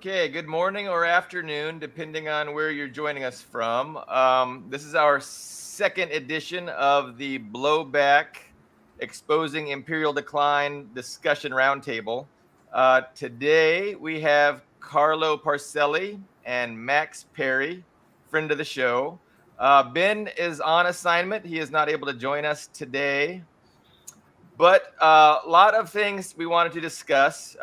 Okay, good morning or afternoon, depending on where you're joining us from. This is our second edition of the Blowback Exposing Imperial Decline Discussion Roundtable. Today we have Carlo Parcelli and Max Parry, friend of the show. Ben is on assignment. He is not able to join us today. But a lot of things we wanted to discuss.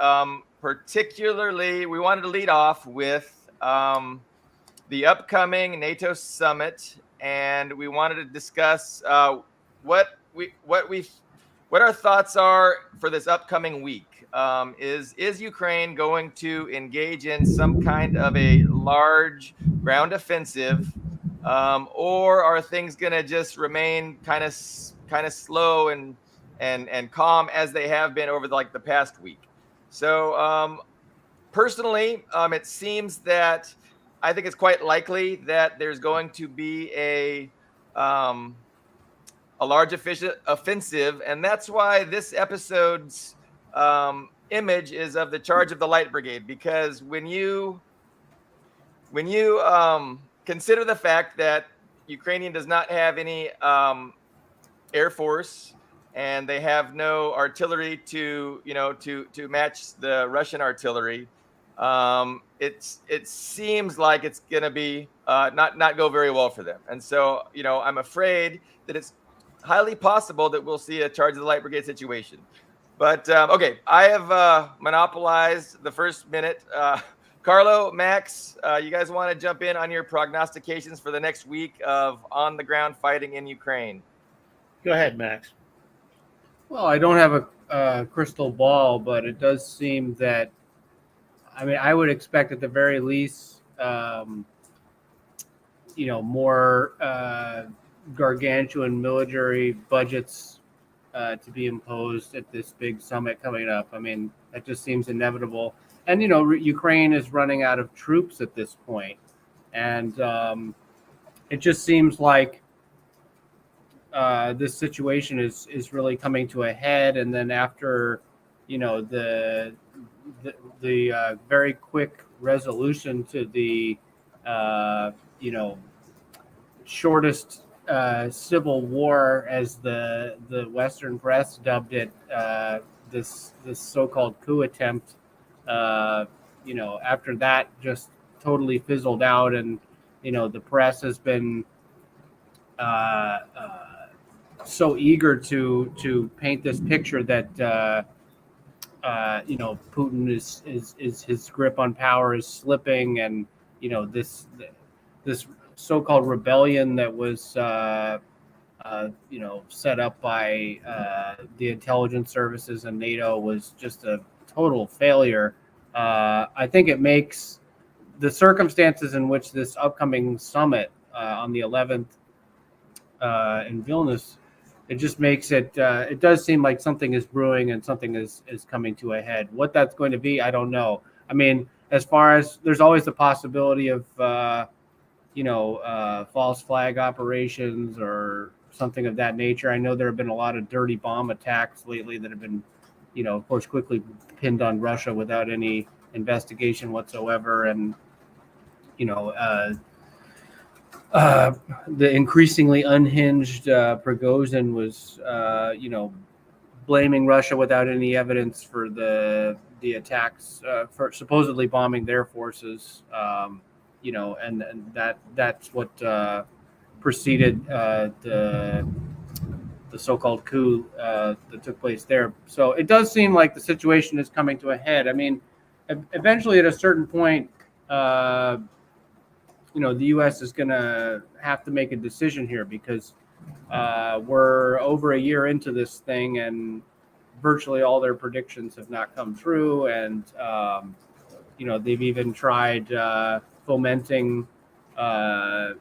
Particularly, we wanted to lead off with the upcoming NATO summit, and we wanted to discuss what our thoughts are for this upcoming week. Is Ukraine going to engage in some kind of a large ground offensive, or are things going to just remain kind of slow and calm as they have been over the past week? So personally, it seems that I think it's quite likely that there's going to be a large offensive, and that's why this episode's image is of the Charge of the Light Brigade. Because when you consider the fact that Ukrainian does not have any air force, and they have no artillery to match the Russian artillery, it seems like it's going to be not go very well for them. And so I'm afraid that it's highly possible that we'll see a Charge of the Light Brigade situation. But okay, I have monopolized the first minute. Carlo, Max, you guys want to jump in on your prognostications for the next week of on the ground fighting in Ukraine? Go ahead, Max. Well, I don't have a crystal ball, but it does seem that, I would expect at the very least, more gargantuan military budgets to be imposed at this big summit coming up. That just seems inevitable. And, Ukraine is running out of troops at this point. And it just seems like this situation is really coming to a head. And then after, the very quick resolution to the, shortest civil war, as the Western press dubbed it, this so-called coup attempt, after that just totally fizzled out. And, the press has been so eager to paint this picture that Putin is his grip on power is slipping, and this so-called rebellion that was set up by the intelligence services and NATO was just a total failure. I think it makes the circumstances in which this upcoming summit on the 11th in Vilnius, it just makes it, it does seem like something is brewing and something is coming to a head. What that's going to be, I don't know. As far as there's always the possibility of, false flag operations or something of that nature. I know there have been a lot of dirty bomb attacks lately that have been, of course, quickly pinned on Russia without any investigation whatsoever. And, the increasingly unhinged Prigozhin was, blaming Russia without any evidence for the attacks, for supposedly bombing their forces. And that's what preceded the so-called coup that took place there. So it does seem like the situation is coming to a head. Eventually, at a certain point, the U.S. is going to have to make a decision here, because we're over a year into this thing, and virtually all their predictions have not come true. And, they've even tried fomenting, a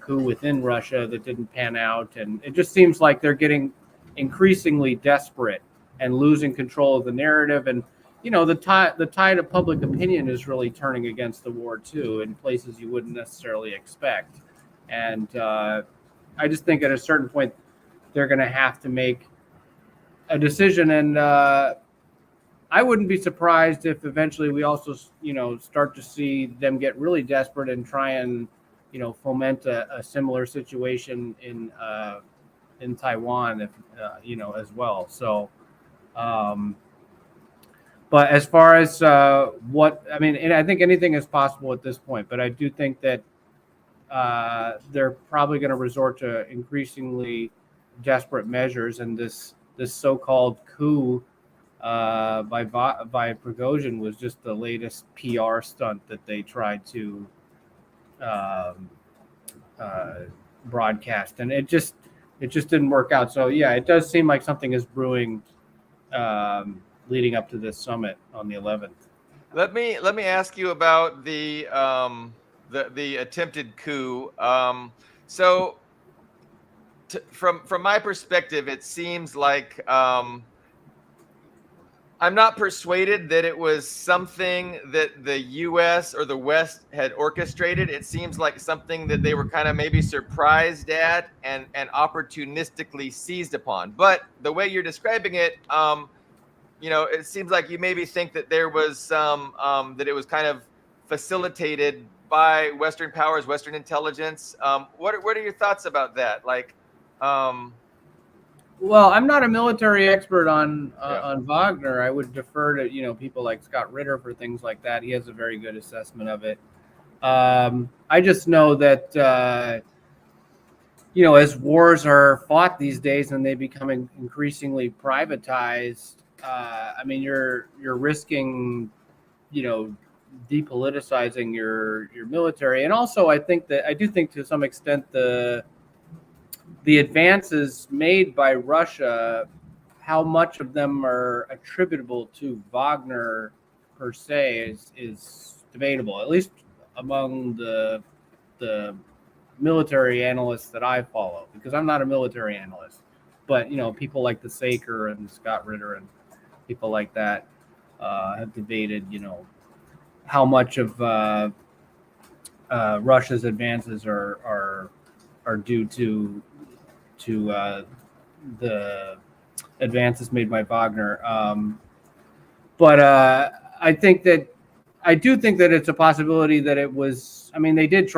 coup within Russia that didn't pan out. And it just seems like they're getting increasingly desperate and losing control of the narrative. And, the tide of public opinion is really turning against the war, too, in places you wouldn't necessarily expect. And I just think at a certain point, they're going to have to make a decision. And I wouldn't be surprised if eventually we also, start to see them get really desperate and try and, foment a similar situation in Taiwan, if as well. So, but as far as and I think anything is possible at this point. But I do think that they're probably going to resort to increasingly desperate measures, and this so-called coup by Prigozhin was just the latest PR stunt that they tried to broadcast, and it just didn't work out. So yeah, it does seem like something is brewing leading up to this summit on the 11th. Let me ask you about the attempted coup. From my perspective, it seems like I'm not persuaded that it was something that the U.S. or the West had orchestrated. It seems like something that they were kind of maybe surprised at and opportunistically seized upon. But the way you're describing it, it seems like you maybe think that there was some that it was kind of facilitated by Western powers, Western intelligence. What are your thoughts about that? Like, well, I'm not a military expert on Wagner. I would defer to people like Scott Ritter for things like that. He has a very good assessment of it. I just know that as wars are fought these days and they become increasingly privatized, you're risking depoliticizing your military. And also I do think to some extent the advances made by Russia, how much of them are attributable to Wagner per se is debatable, at least among the military analysts that I follow, because I'm not a military analyst. But people like the Saker and Scott Ritter and people like that have debated how much of Russia's advances are due to the advances made by Wagner. But I do think that it's a possibility that it was. They did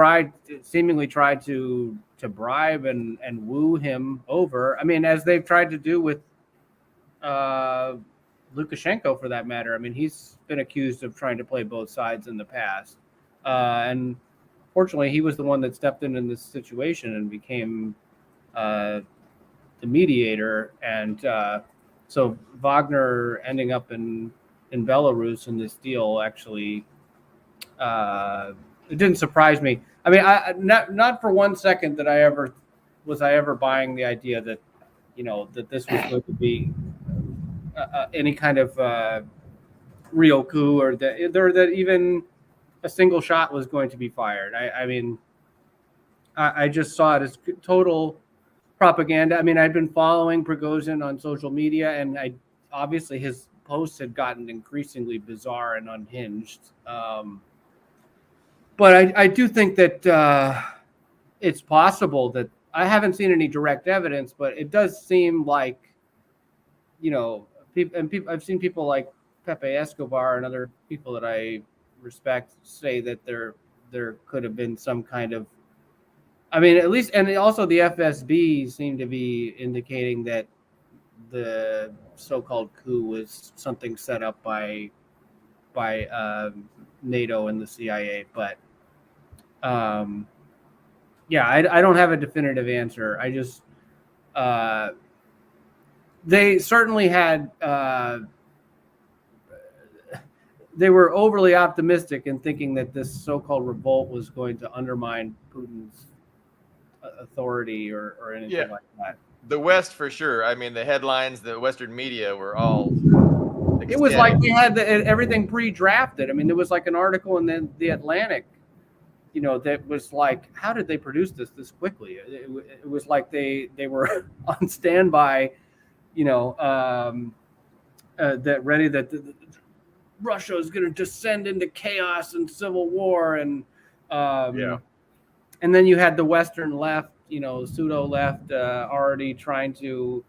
seemingly try to bribe and woo him over. As they've tried to do with Lukashenko, for that matter. He's been accused of trying to play both sides in the past, and fortunately, he was the one that stepped in this situation and became the mediator. And so Wagner ending up in Belarus in this deal actually it didn't surprise me. Not for one second that I ever buying the idea that that this was going to be any kind of real coup, or that even a single shot was going to be fired. I just saw it as total propaganda. I'd been following Prigozhin on social media, and obviously his posts had gotten increasingly bizarre and unhinged. But I do think that it's possible that I haven't seen any direct evidence, but it does seem like, I've seen people like Pepe Escobar and other people that I respect say that there could have been some kind of, at least, and also the FSB seemed to be indicating that the so-called coup was something set up by NATO and the CIA. But I don't have a definitive answer. I just they certainly had they were overly optimistic in thinking that this so-called revolt was going to undermine Putin's authority or anything like that. The West, for sure. The headlines, the Western media were all ecstatic. It was like they had everything pre-drafted. There was like an article in the Atlantic, that was like, how did they produce this quickly? It was like they were on standby, that ready that Russia is going to descend into chaos and civil war, and and then you had the Western left, pseudo left, already trying to,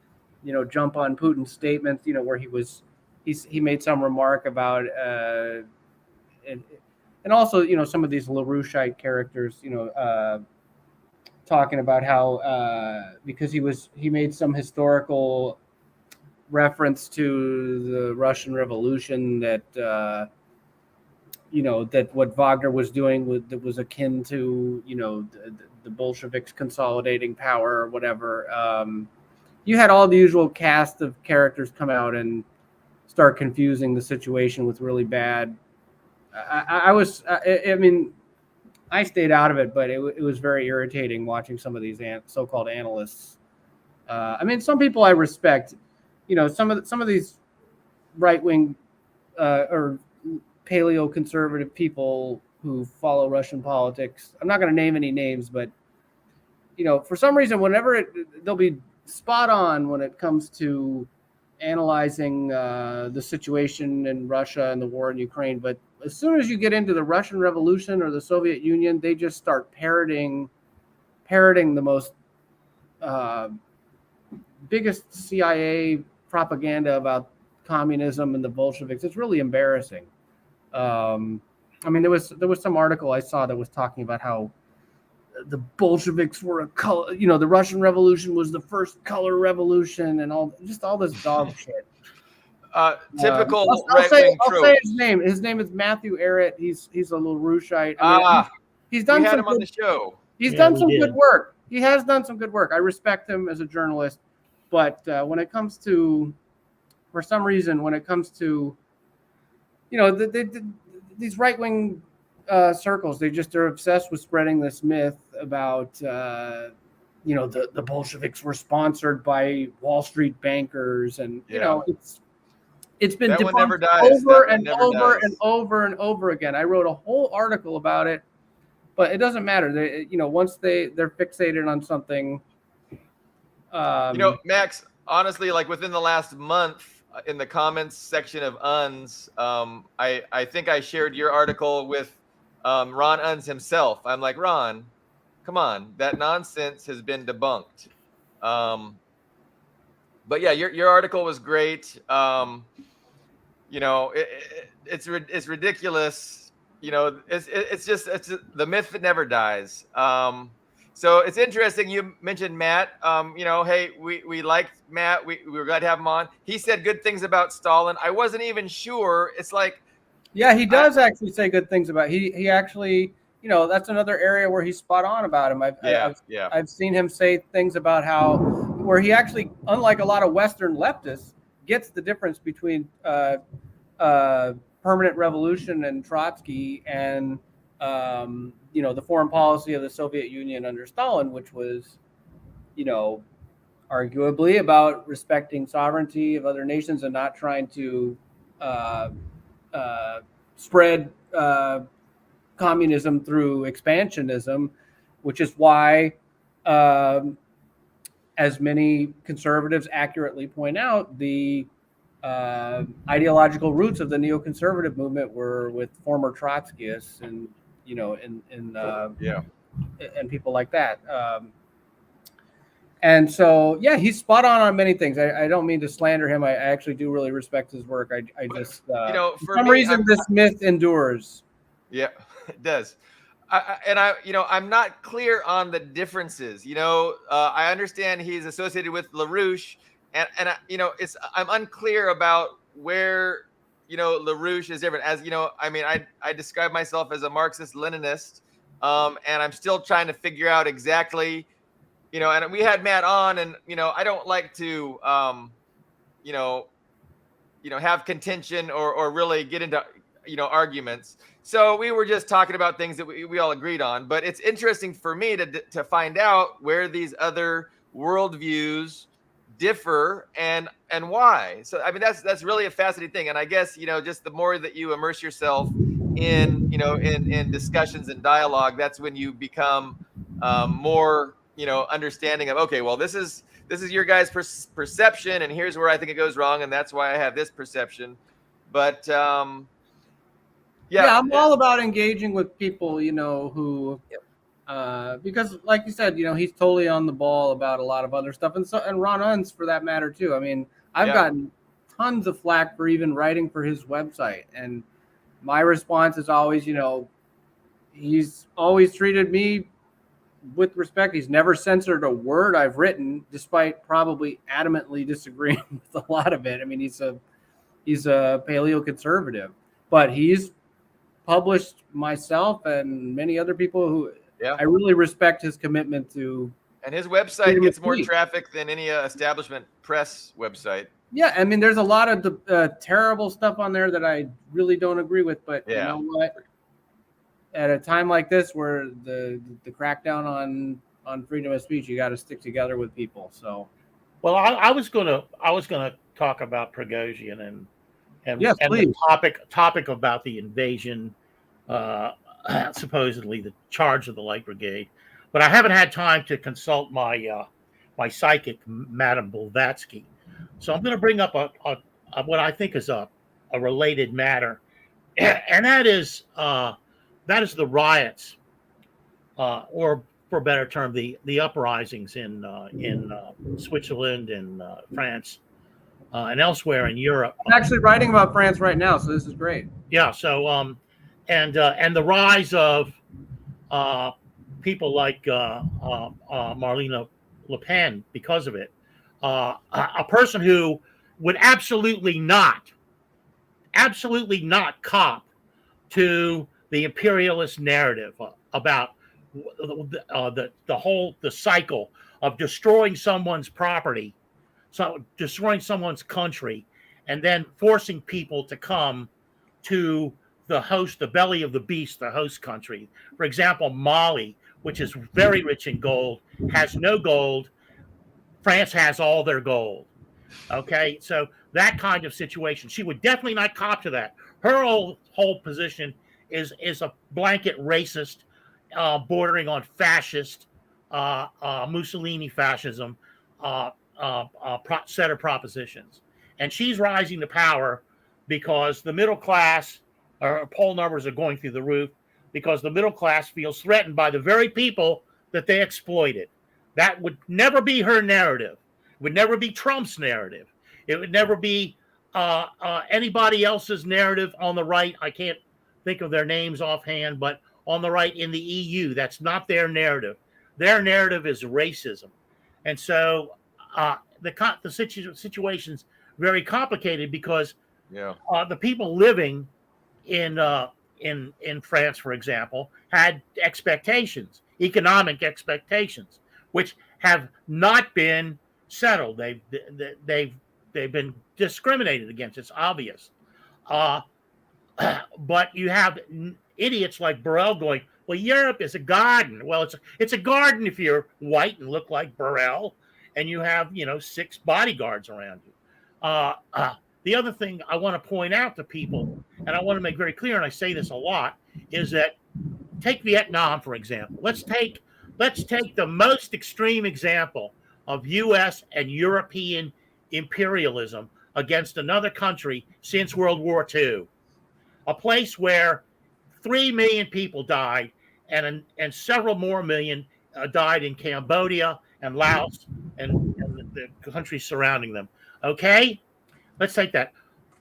jump on Putin's statements, where he was he made some remark about and also, you know, some of these LaRoucheite characters, you know, talking about how because he made some historical reference to the Russian Revolution that you know, that what Wagner was doing that was akin to, you know, the Bolsheviks consolidating power or whatever. You had all the usual cast of characters come out and start confusing the situation with really bad. I mean, I stayed out of it, but it was very irritating watching some of these so-called analysts. I mean, some people I respect. You know, some of these right-wing or paleo-conservative people who follow Russian politics. I'm not going to name any names, but you know, for some reason, they'll be spot on when it comes to analyzing the situation in Russia and the war in Ukraine. But as soon as you get into the Russian Revolution or the Soviet Union, they just start parroting the most biggest CIA propaganda about communism and the Bolsheviks. It's really embarrassing. I mean, there was some article I saw that was talking about how the Bolsheviks were a color, you know, the Russian Revolution was the first color revolution and all this dog shit. Typical I'll say trope. his name. His name is Matthew Arrett. He's a little Rushite. He's we done had some him on the show. He's done some good work. He has done some good work. I respect him as a journalist, but when it comes to, for some reason, when it comes to, you know, these right-wing circles, they're obsessed with spreading this myth about you know, the Bolsheviks were sponsored by Wall Street bankers, and you know, it's been debunked over and over again. I wrote a whole article about it, but it doesn't matter. They, you know, once they're fixated on something. You know, Max, honestly, like within the last month, in the comments section of UNS, I think I shared your article with Ron Unz himself. I'm like, Ron, come on, that nonsense has been debunked. But yeah, your article was great. You know, it's ridiculous. You know, it's just the myth that never dies. So it's interesting. You mentioned Matt. You know, hey, we liked Matt. We were glad to have him on. He said good things about Stalin. I wasn't even sure. It's like, yeah, he does actually say good things about. He actually, you know, that's another area where he's spot on about him. I've seen him say things about how, where he actually, unlike a lot of Western leftists, gets the difference between permanent revolution and Trotsky and you know, the foreign policy of the Soviet Union under Stalin, which was, you know, arguably about respecting sovereignty of other nations and not trying to spread communism through expansionism, which is why, as many conservatives accurately point out, the ideological roots of the neoconservative movement were with former Trotskyists and, you know, and people like that. And so, yeah, he's spot on many things. I don't mean to slander him. I actually do really respect his work. I just, you know, for some reason, this myth endures. Yeah, it does. You know, I'm not clear on the differences. You know, I understand he's associated with LaRouche, and you know, I'm unclear about where, you know, LaRouche is different. As you know, I mean, I describe myself as a Marxist-Leninist, and I'm still trying to figure out exactly, you know. And we had Matt on, and you know, I don't like to, you know, have contention or really get into, you know, arguments. So we were just talking about things that we all agreed on. But it's interesting for me to find out where these other worldviews differ and why. So I mean, that's really a fascinating thing. And I guess, you know, just the more that you immerse yourself in, you know, in discussions and dialogue, that's when you become more, you know, understanding of, okay, well, this is your guys' perception, and here's where I think it goes wrong, and that's why I have this perception. But yeah, I'm all about engaging with people, you know, who, because like you said, you know, he's totally on the ball about a lot of other stuff, and Ron Unz for that matter too. I mean, I've gotten tons of flack for even writing for his website. And my response is always, he's always treated me with respect. He's never censored a word I've written, despite probably adamantly disagreeing with a lot of it. I mean, he's a paleoconservative, but he's published myself and many other people who I really respect his commitment to. And his website gets more traffic than any establishment press website. Yeah, I mean, there's a lot of terrible stuff on there that I really don't agree with. But you know what? At a time like this, where the crackdown on freedom of speech, you got to stick together with people. So, well, I was gonna talk about Prigozhin and yes, the topic about the invasion, supposedly the charge of the Light Brigade, but I haven't had time to consult my my psychic, Madame Blavatsky. So I'm going to bring up a what I think is a related matter, and that is the riots, or for a better term, the uprisings in Switzerland and France and elsewhere in Europe. I'm actually writing about France right now, so this is great. Yeah. So and the rise of people like Marlene Le Pen because of it. A person who would absolutely not cop to the imperialist narrative about the cycle of destroying someone's property, so destroying someone's country, and then forcing people to come to the belly of the beast, the host country. For example, Mali, which is very rich in gold, has no gold. France has all their gold. Okay, so that kind of situation, she would definitely not cop to that. Her whole position is a blanket racist, bordering on fascist, Mussolini fascism set of propositions, and she's rising to power because the middle class, or poll numbers are going through the roof, because the middle class feels threatened by the very people that they exploited. That would never be her narrative. It would never be Trump's narrative. It would never be anybody else's narrative on the right. I can't think of their names offhand, but on the right in the EU, that's not their narrative. Their narrative is racism. And so the situation's very complicated because the people living in France, for example, had expectations, economic expectations, which have not been settled. They've been discriminated against. It's obvious. But you have idiots like Burrell going, well, Europe is a garden. Well, it's a garden if you're white and look like Burrell, and you have 6 bodyguards around you. The other thing I want to point out to people, and I want to make very clear, and I say this a lot, is that take Vietnam, for example. Let's take the most extreme example of U.S. and European imperialism against another country since World War II. A place where 3 million people died and several more million died in Cambodia and Laos and the countries surrounding them. Okay? Let's take that.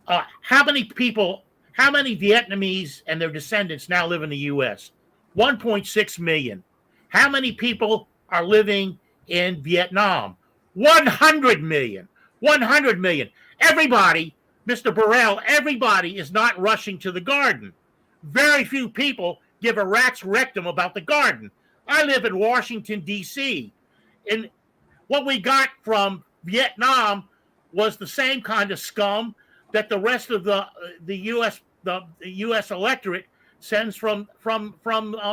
How many Vietnamese and their descendants now live in the U.S.? 1.6 million. How many people are living in Vietnam? 100 million. 100 million. Everybody, Mr. Burrell, everybody is not rushing to the garden. Very few people give a rat's rectum about the garden. I live in Washington, D.C. And what we got from Vietnam was the same kind of scum that the rest of the U.S. electorate sends from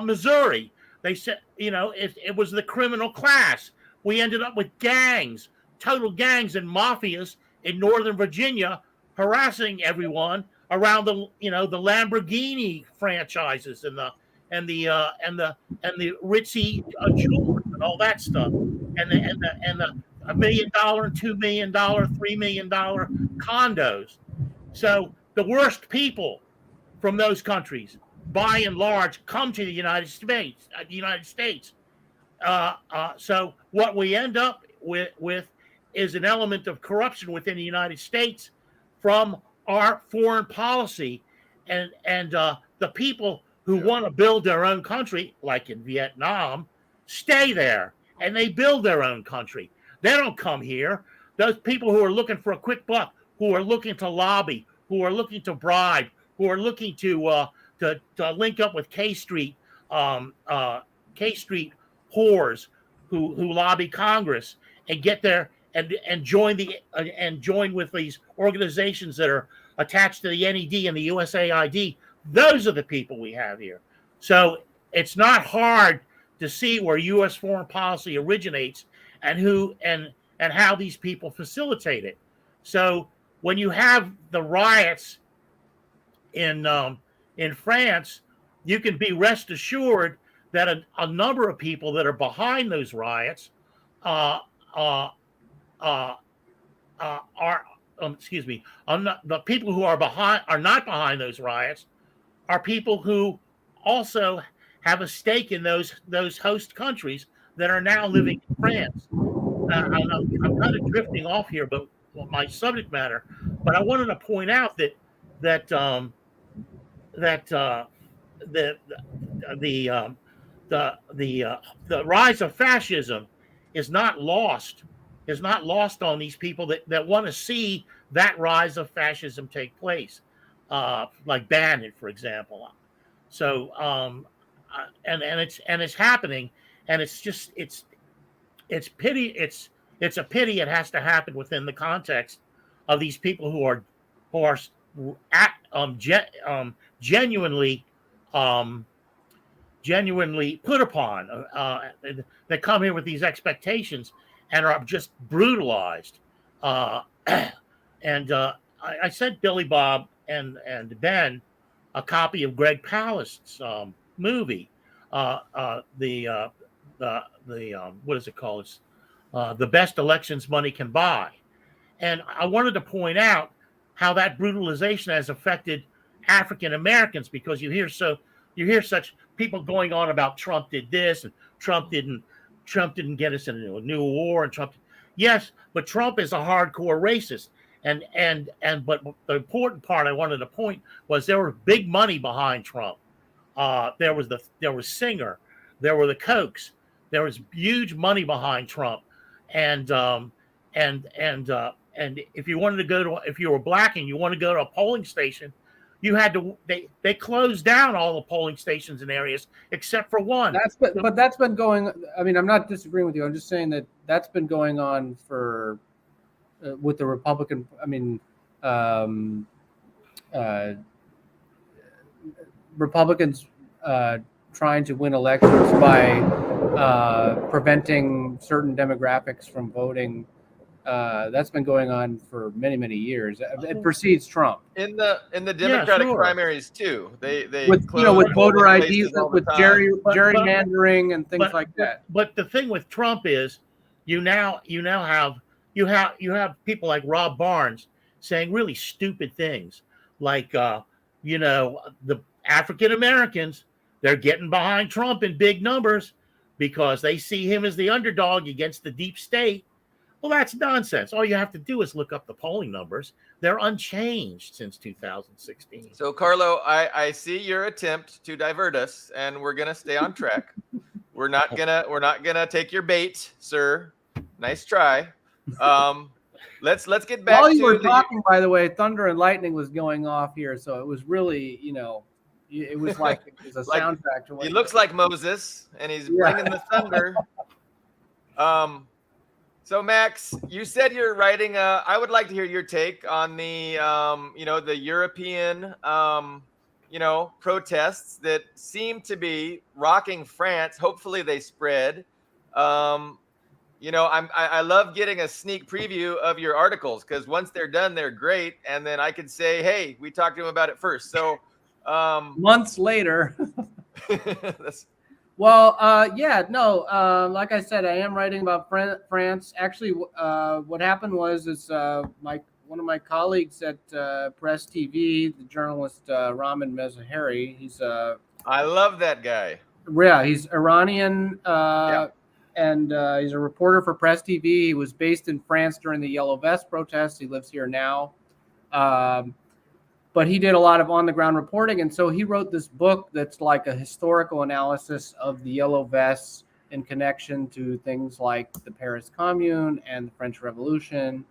Missouri. They said, it was the criminal class. We ended up with gangs, total gangs and mafias in Northern Virginia harassing everyone around the Lamborghini franchises and the ritzy jewelry and all that stuff, and the $1 million and $2 million, $3 million condos. So the worst people from those countries, by and large, come to the United States. So what we end up with is an element of corruption within the United States from our foreign policy, and the people who want to build their own country, like in Vietnam, stay there and they build their own country. They don't come here. Those people who are looking for a quick buck, who are looking to lobby, who are looking to bribe, who are looking to link up with K Street whores who lobby Congress and get there and join with these organizations that are attached to the NED and the USAID. Those are the people we have here. So it's not hard to see where U.S. foreign policy originates and who and how these people facilitate it. So when you have the riots in France, you can be rest assured that a number of people that are behind those riots are the people who are not behind those riots are people who also have a stake in those host countries that are now living in France. I'm kind of drifting off here, but my subject matter. But I wanted to point out that the rise of fascism is not lost on these people that want to see that rise of fascism take place, like Bannon, for example. So and it's happening, and it's a pity it has to happen within the context of these people who are genuinely put upon, that come here with these expectations and are just brutalized. And I sent Billy Bob and Ben a copy of Greg Palast's movie, what is it called? It's The Best Elections Money Can Buy. And I wanted to point out how that brutalization has affected African Americans, because you hear such people going on about Trump did this and Trump didn't get us into a new war, and yes, but Trump is a hardcore racist. But the important part I wanted to point was there was big money behind Trump. There was Singer, there were the Kochs, there was huge money behind Trump, and if you wanted to if you were black and you wanted to go to a polling station, you had to. They closed down all the polling stations in areas except for one. But that's been going. I mean, I'm not disagreeing with you. I'm just saying that's been going on for with the Republican. I mean, Republicans trying to win elections by preventing certain demographics from voting. That's been going on for many, many years. It precedes Trump. In the Democratic primaries too. They with voter IDs, with gerrymandering and things like that. But the thing with Trump is, you now have people like Rob Barnes saying really stupid things, like the African Americans, they're getting behind Trump in big numbers because they see him as the underdog against the deep state. Well, that's nonsense. All you have to do is look up the polling numbers. They're unchanged since 2016. So, Carlo, I see your attempt to divert us, and we're gonna stay on track. We're not gonna take your bait, sir. Nice try. Let's get back. While you were talking, by the way, thunder and lightning was going off here, so it was really, it was like it was a soundtrack to what he looks like Moses, and he's bringing the thunder. So Max, you said you're writing. I would like to hear your take on the, the European, protests that seem to be rocking France. Hopefully they spread. I love getting a sneak preview of your articles, because once they're done, they're great, and then I could say, hey, we talked to him about it first. So months later. Well, like I said, I am writing about France. Actually, what happened was one of my colleagues at Press TV, the journalist Ramin Mezaheri. I love that guy. Yeah, he's Iranian, and he's a reporter for Press TV. He was based in France during the Yellow Vest protests. He lives here now. But he did a lot of on-the-ground reporting, and so he wrote this book that's like a historical analysis of the Yellow Vests in connection to things like the Paris Commune and the French Revolution.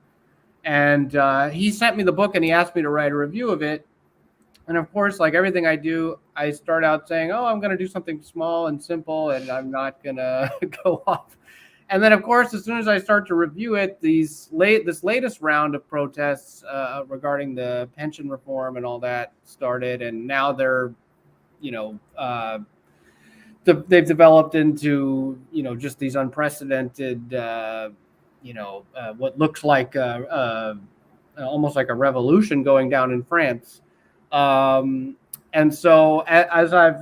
And he sent me the book, and he asked me to write a review of it. And of course, like everything I do, I start out saying, "Oh, I'm going to do something small and simple, and I'm not going to go off." And then, of course, as soon as I start to review it, this latest round of protests regarding the pension reform and all that started, and now they're, they've developed into, just these unprecedented, what looks like almost like a revolution going down in France. And so, as I've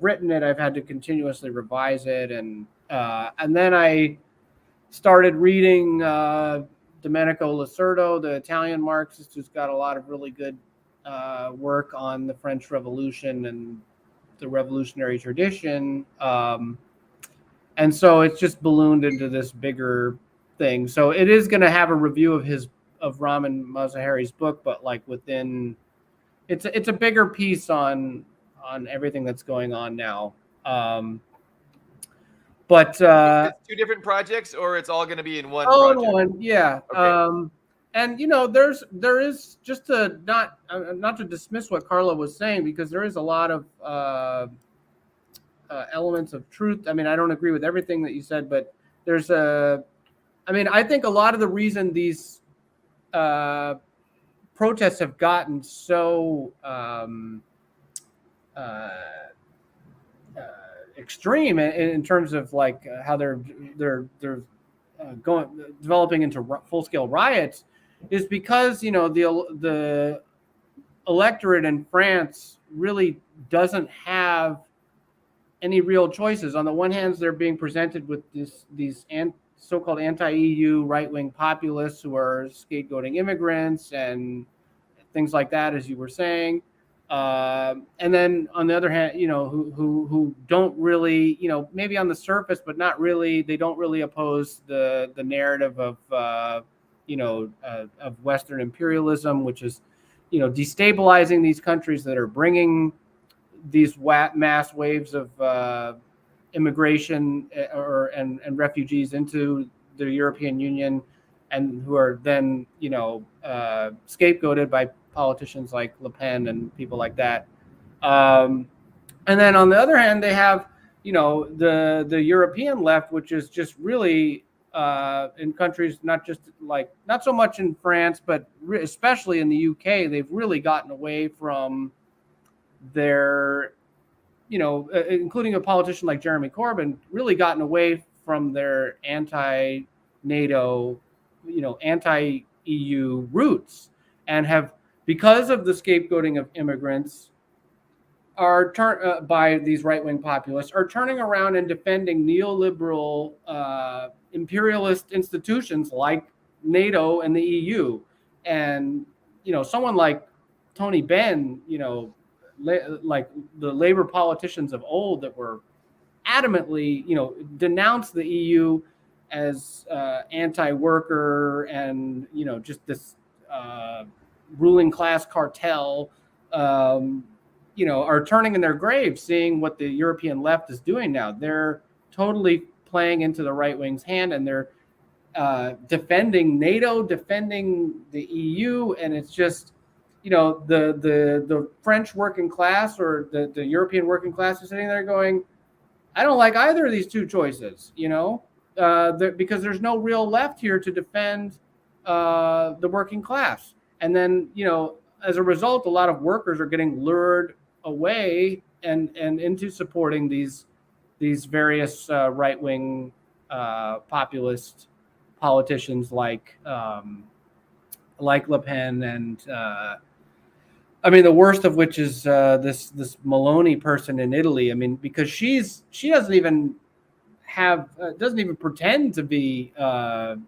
written it, I've had to continuously revise it, and then I started reading Domenico Lacerdo, the Italian Marxist, who's got a lot of really good work on the French Revolution and the revolutionary tradition. And so it's just ballooned into this bigger thing. So it is going to have a review of Ramin Mazaheri's book, but like within, it's a bigger piece on everything that's going on now. But it's two different projects, or it's all going to be in one project? One, yeah. Okay. And there is, just to not to dismiss what Carla was saying, because there is a lot of elements of truth. I mean, I don't agree with everything that you said, but there's I think a lot of the reason these protests have gotten so extreme in terms of like how they're developing into full-scale riots is because the electorate in France really doesn't have any real choices. On the one hand, they're being presented with these so-called anti-EU right-wing populists who are scapegoating immigrants and things like that, as you were saying. And then on the other hand, who don't really, maybe on the surface, but not really, they don't really oppose the narrative of Western imperialism, which is, destabilizing these countries that are bringing these mass waves of immigration and refugees into the European Union, and who are then, scapegoated by politicians like Le Pen and people like that. And then on the other hand, they have, the European left, which is just really in countries, not so much in France, but especially in the UK, they've really gotten away from their, including a politician like Jeremy Corbyn, really gotten away from their anti-NATO, anti-EU roots, and have, because of the scapegoating of immigrants, by these right-wing populists, are turning around and defending neoliberal imperialist institutions like NATO and the EU. And, someone like Tony Benn, like the labor politicians of old that were adamantly, denounced the EU as anti-worker and, just this ruling class cartel, are turning in their graves, seeing what the European left is doing now. They're totally playing into the right wing's hand, and they're defending NATO, defending the EU, and it's just, the French working class or the European working class is sitting there going, I don't like either of these two choices, because there's no real left here to defend the working class. And then, as a result, a lot of workers are getting lured away and into supporting these various right-wing populist politicians like Le Pen, and the worst of which is this Meloni person in Italy. Because she doesn't even pretend to be like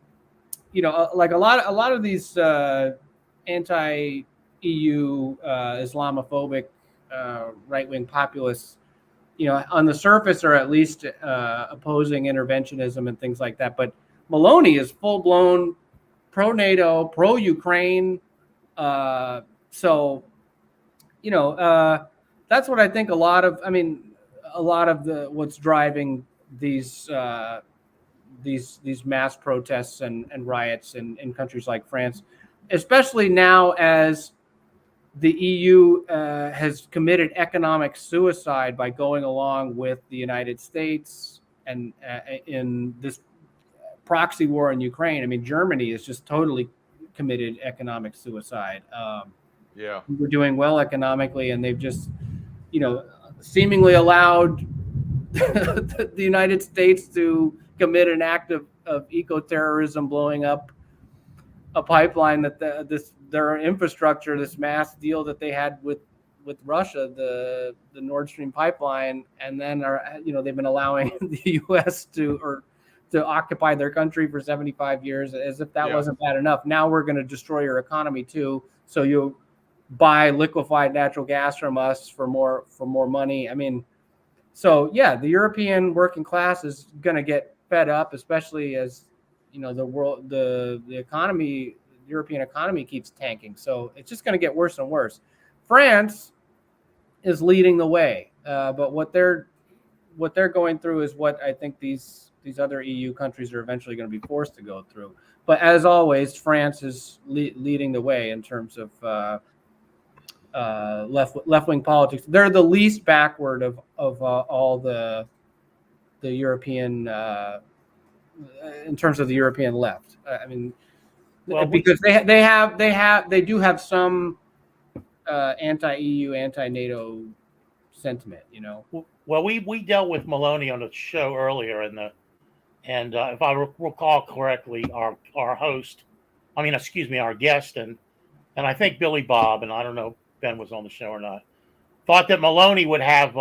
a lot of these anti-EU Islamophobic right-wing populists, on the surface are at least opposing interventionism and things like that. But Meloni is full-blown pro-NATO, pro-Ukraine, So, that's what I think. A lot of the what's driving these mass protests and riots in countries like France, especially now as the EU has committed economic suicide by going along with the United States and in this proxy war in Ukraine. I mean, Germany is just totally committed economic suicide. Yeah. We're doing well economically, and they've just, seemingly allowed the United States to commit an act of eco-terrorism, blowing up a pipeline that their infrastructure, this mass deal that they had with Russia, the Nord Stream pipeline, and then they've been allowing the U.S. to occupy their country for 75 years, as if that wasn't bad enough. Now we're going to destroy your economy too, so you buy liquefied natural gas from us for more money. I mean, so yeah, the European working class is going to get fed up, especially as the European economy keeps tanking. So it's just going to get worse and worse. France is leading the way, but what they're going through is what I think these other EU countries are eventually going to be forced to go through. But as always, France is leading the way in terms of left-wing politics. They're the least backward of all the European in terms of the European left. I mean, because they do have some anti-EU, anti-NATO sentiment. Well, we dealt with Maloney on the show earlier, and if I recall correctly, our guest, and I think Billy Bob, and I don't know if Ben was on the show or not, thought that Maloney would have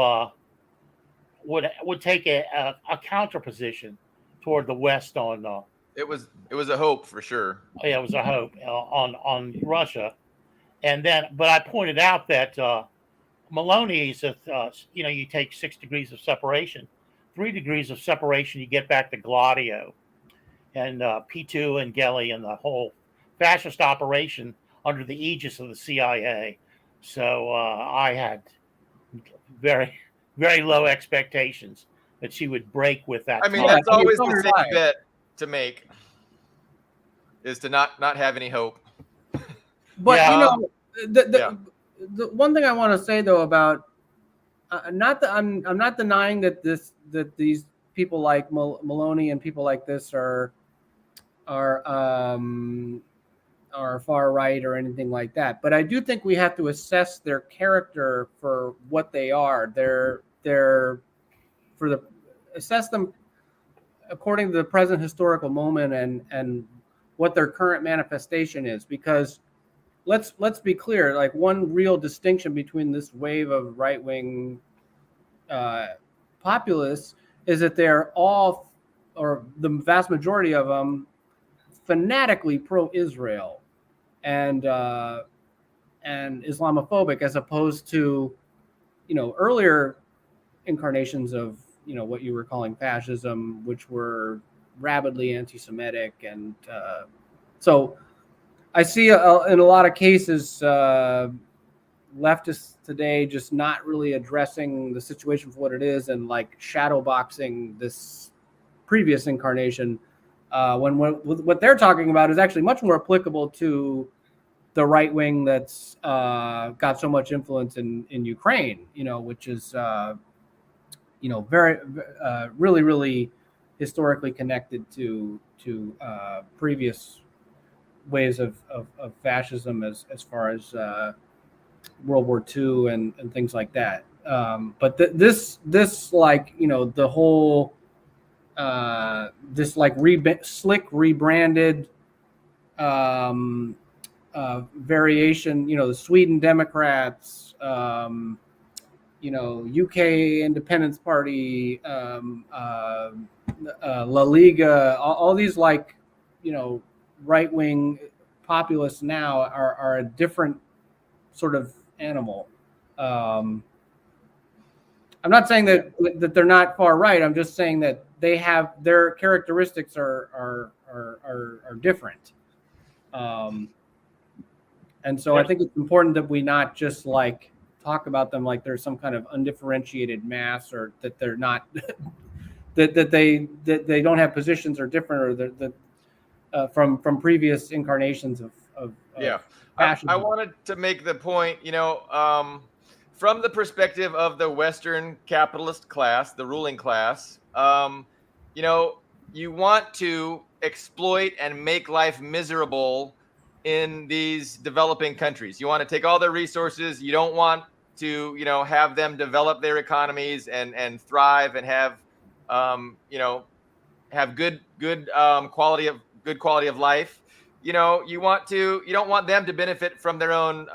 would take a counter position toward the West on. It was a hope for sure. Yeah, it was a hope on Russia, but I pointed out that Maloney's, you take 6 degrees of separation, 3 degrees of separation, you get back to Gladio, and P2 and Gelly and the whole fascist operation under the aegis of the CIA. So I had very, very low expectations that she would break with that. I mean, that's always the safe bet to make, is to not have any hope. But the one thing I want to say though about I'm not denying that these people like Maloney and people like this are far right or anything like that. But I do think we have to assess their character for what they are. Assess them according to the present historical moment and what their current manifestation is. Because let's be clear, like, one real distinction between this wave of right-wing populists is that they're all, or the vast majority of them, fanatically pro-Israel and Islamophobic, as opposed to earlier incarnations of what you were calling fascism, which were rabidly anti-Semitic. And so I see in a lot of cases leftists today just not really addressing the situation for what it is, and like shadowboxing this previous incarnation, when what they're talking about is actually much more applicable to the right wing that's got so much influence in Ukraine, which is very really, really historically connected to previous waves of fascism as far as World War II and things like that. But this like, the whole this like slick rebranded variation, the Sweden Democrats, UK Independence Party, La Liga, all these like, right-wing populists now are a different sort of animal. I'm not saying that they're not far right. I'm just saying that they have their characteristics are different. And so I think it's important that we not just like talk about them like there's some kind of undifferentiated mass, or that they're not that they don't have positions or different, or that from previous incarnations of Yeah. I fascism. wanted to make the point, from the perspective of the Western capitalist class, the ruling class, you want to exploit and make life miserable in these developing countries. You want to take all their resources. You don't want to, have them develop their economies and thrive and have, have good quality of life. You don't want them to benefit from their own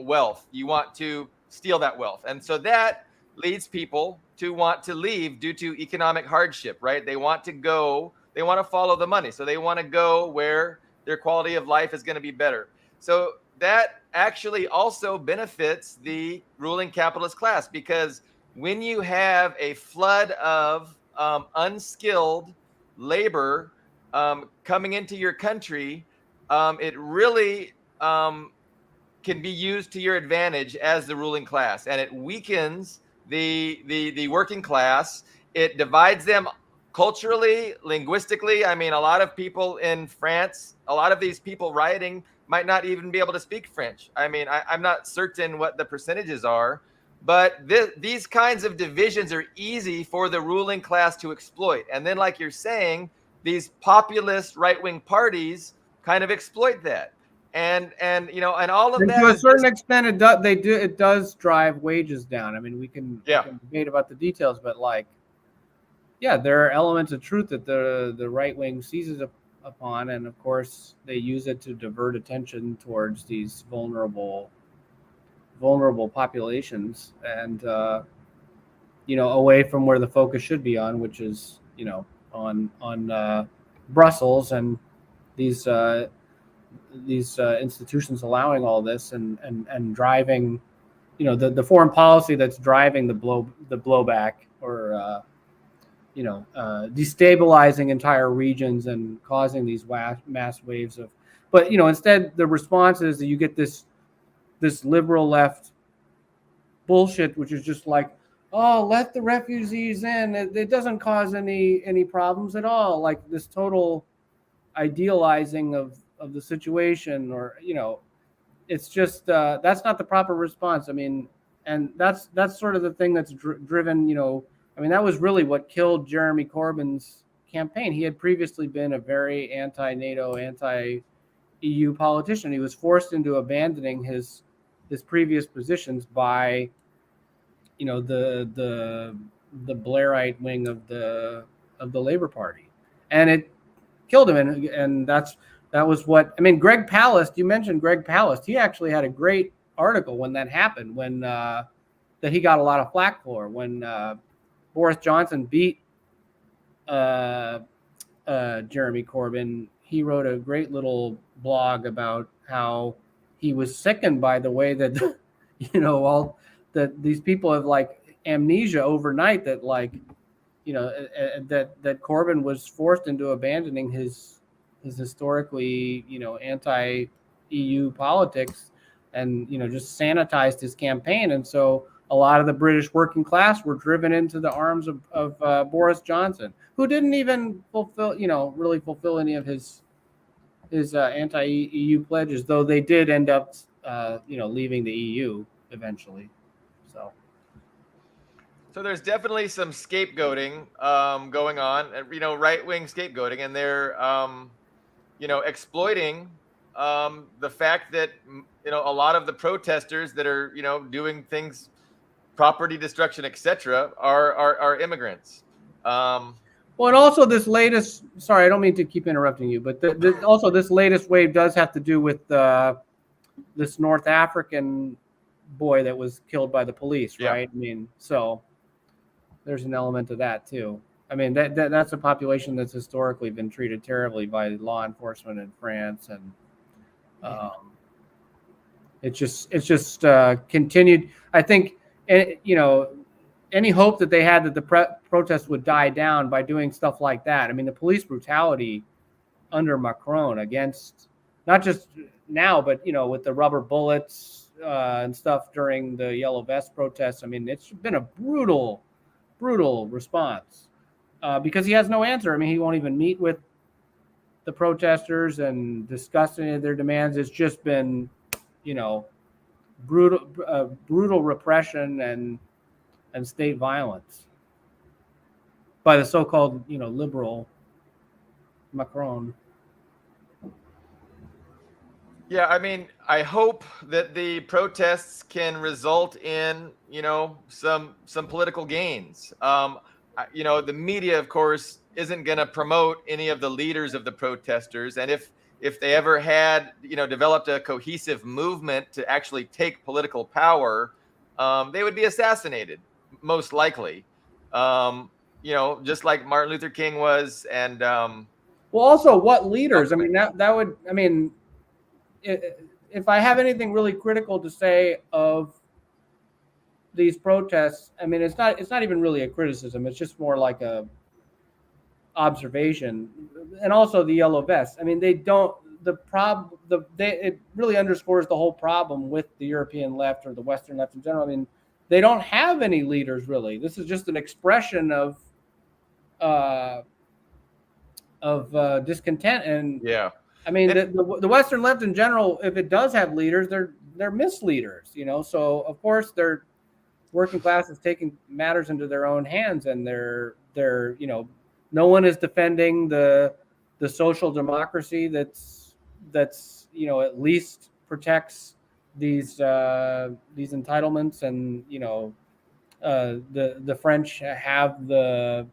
wealth. You want to steal that wealth, and so that leads people to want to leave due to economic hardship, right? They want to follow the money, so they want to go where their quality of life is going to be better. So that actually also benefits the ruling capitalist class, because when you have a flood of unskilled labor coming into your country, it really can be used to your advantage as the ruling class, and it weakens the working class. It divides them culturally, linguistically. I mean, a lot of people in France, a lot of these people rioting might not even be able to speak French. I mean, I'm not certain what the percentages are, but these kinds of divisions are easy for the ruling class to exploit. And then, like you're saying, these populist right-wing parties kind of exploit that. And all of And that to a is certain extent, it does drive wages down. I mean, we can debate about the details, but there are elements of truth that the right wing seizes upon, and of course they use it to divert attention towards these vulnerable populations, and away from where the focus should be on, which is on Brussels and these institutions allowing all this and driving, the foreign policy that's driving the blowback, or destabilizing entire regions and causing these mass waves of. But instead, the response is that you get this liberal left bullshit, which is just like, oh, let the refugees in. It doesn't cause any problems at all. Like this total idealizing of the situation, or it's just that's not the proper response. I mean, and that's sort of the thing that's driven. I mean, that was really what killed Jeremy Corbyn's campaign. He had previously been a very anti-NATO, anti-EU politician. He was forced into abandoning his previous positions by the Blairite wing of the Labour Party, and it killed him. And that was what I mean. Greg Palast, you mentioned Greg Palast. He actually had a great article when that happened, when that he got a lot of flack for, when Boris Johnson beat Jeremy Corbyn. He wrote a great little blog about how he was sickened by the way that all that these people have like amnesia overnight, that that Corbyn was forced into abandoning his historically anti-EU politics, and just sanitized his campaign. And so a lot of the British working class were driven into the arms of Boris Johnson, who didn't even really fulfill any of his anti-EU pledges, though they did end up leaving the EU eventually. So there's definitely some scapegoating going on, right-wing scapegoating, and they're exploiting the fact that a lot of the protesters that are doing things, property destruction, etc., are immigrants. Well, and also this latest, sorry, I don't mean to keep interrupting you, but also this latest wave does have to do with this North African boy that was killed by the police, right? I mean, so there's an element of that too. I mean, that's a population that's historically been treated terribly by law enforcement in France, and it's just continued. I think, any hope that they had that the protest would die down by doing stuff like that. I mean, the police brutality under Macron against not just now, but with the rubber bullets and stuff during the Yellow Vest protests, I mean, it's been a brutal response because he has no answer. I mean, he won't even meet with the protesters and discuss any of their demands. It's just been, brutal repression and state violence by the so-called, liberal Macron. Yeah, I mean, I hope that the protests can result in, some political gains. The media, of course, isn't going to promote any of the leaders of the protesters, and if they ever had, developed a cohesive movement to actually take political power, they would be assassinated, most likely. Just like Martin Luther King was, and well, also what leaders? I mean, that would. I mean, if I have anything really critical to say of these protests, I mean, it's not even really a criticism. It's just more like a observation. And also the Yellow Vests. I mean, they don't. It really underscores the whole problem with the European left or the Western left in general. I mean, they don't have any leaders really. This is just an expression of discontent. And yeah, I mean, the Western left in general, if it does have leaders, they're misleaders, So of course, their working class is taking matters into their own hands, and they're no one is defending the social democracy that's at least protects these entitlements, and the French have the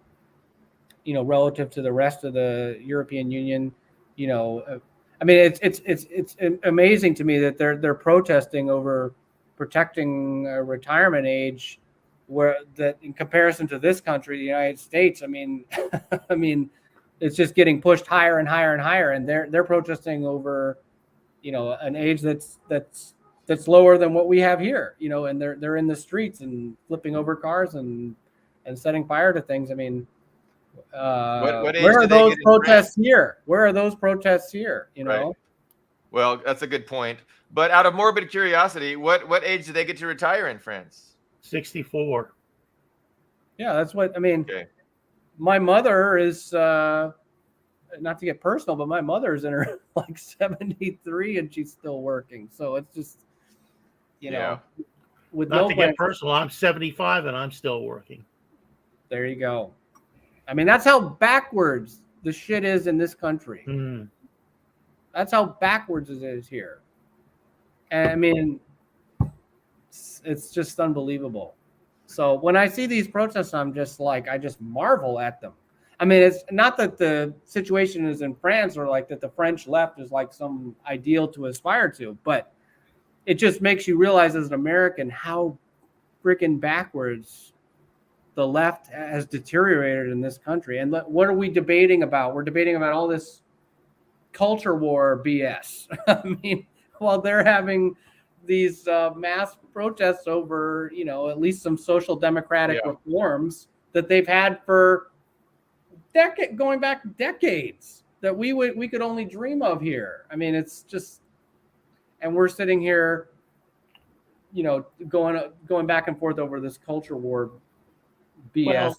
relative to the rest of the European Union. I mean, it's amazing to me that they're protesting over protecting a retirement age, where that in comparison to this country, the United States, I mean, it's just getting pushed higher and higher and higher, and they're protesting over, an age that's lower than what we have here, and they're in the streets and flipping over cars and setting fire to things. I mean, where are those protests here? Where are those protests here? Right. Well, that's a good point. But out of morbid curiosity, what age do they get to retire in France? 64. Yeah, that's what I mean. Okay. My mother is not to get personal, but my mother's in her 73 and she's still working. So it's just with not to get personal, I'm 75 and I'm still working. There you go. I mean, that's how backwards the shit is in this country. Mm. That's how backwards it is here. And I mean, it's just unbelievable. So when I see these protests, I just marvel at them. I mean, it's not that the situation is in France or that the French left is some ideal to aspire to, but it just makes you realize as an American how freaking backwards the left has deteriorated in this country. And what are we debating about? We're debating about all this culture war BS. I mean, while they're having these mass protests over, at least some social democratic reforms that they've had for going back decades that we could only dream of here. I mean, it's just, and we're sitting here, going back and forth over this culture war BS. Well,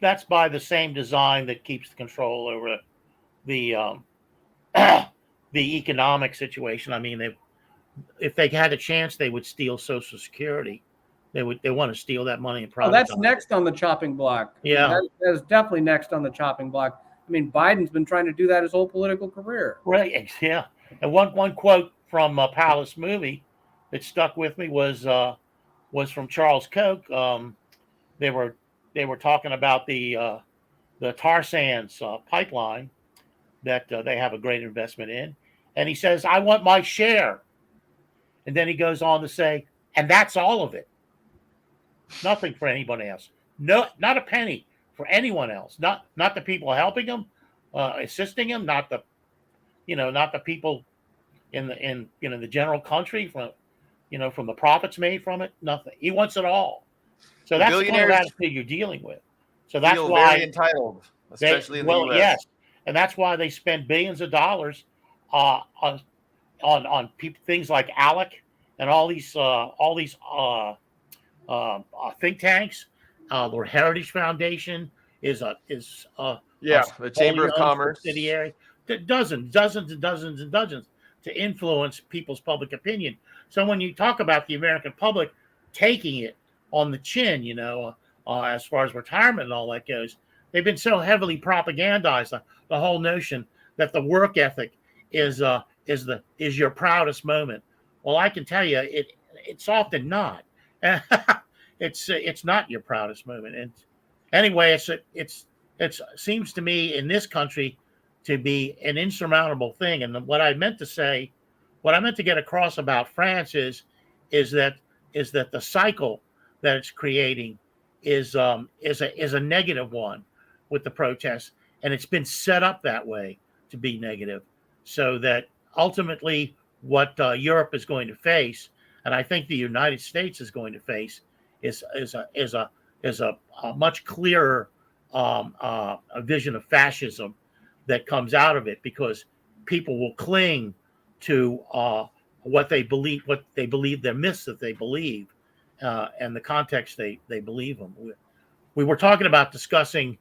that's by the same design that keeps the control over the the economic situation. I mean, if they had a chance, they would steal Social Security. They want to steal that money and privatize. That's next on the chopping block. Yeah, that is definitely next on the chopping block. I mean, Biden's been trying to do that his whole political career. Right. Yeah. And one quote from Palace movie that stuck with me was from Charles Koch. They were talking about the tar sands pipeline that they have a great investment in, and he says, "I want my share," and then he goes on to say, "And that's all of it. Nothing for anyone else. No, not a penny for anyone else. Not the people helping him, assisting him. Not the people in the general country from the profits made from it. Nothing. He wants it all. So that's the kind of attitude you're dealing with. So that's why very entitled, especially in the US. Yes, and that's why they spend billions of dollars things like ALEC and all these think tanks. Lord Heritage Foundation is a the Chamber wholly of owned Commerce. subsidiary. Dozens and dozens to influence people's public opinion. So when you talk about the American public taking it on the chin, as far as retirement and all that goes, they've been so heavily propagandized. The whole notion that the work ethic is your proudest moment. Well, I can tell you, it's often not. It's not your proudest moment. And anyway, it seems to me in this country to be an insurmountable thing. And what I meant to get across about France is that the cycle that it's creating is a negative one with the protests, and it's been set up that way to be negative, so that ultimately what Europe is going to face, and I think the United States is going to face, is a much clearer a vision of fascism that comes out of it, because people will cling to what they believe, their myths that they believe, and the context they believe them. We were talking about discussing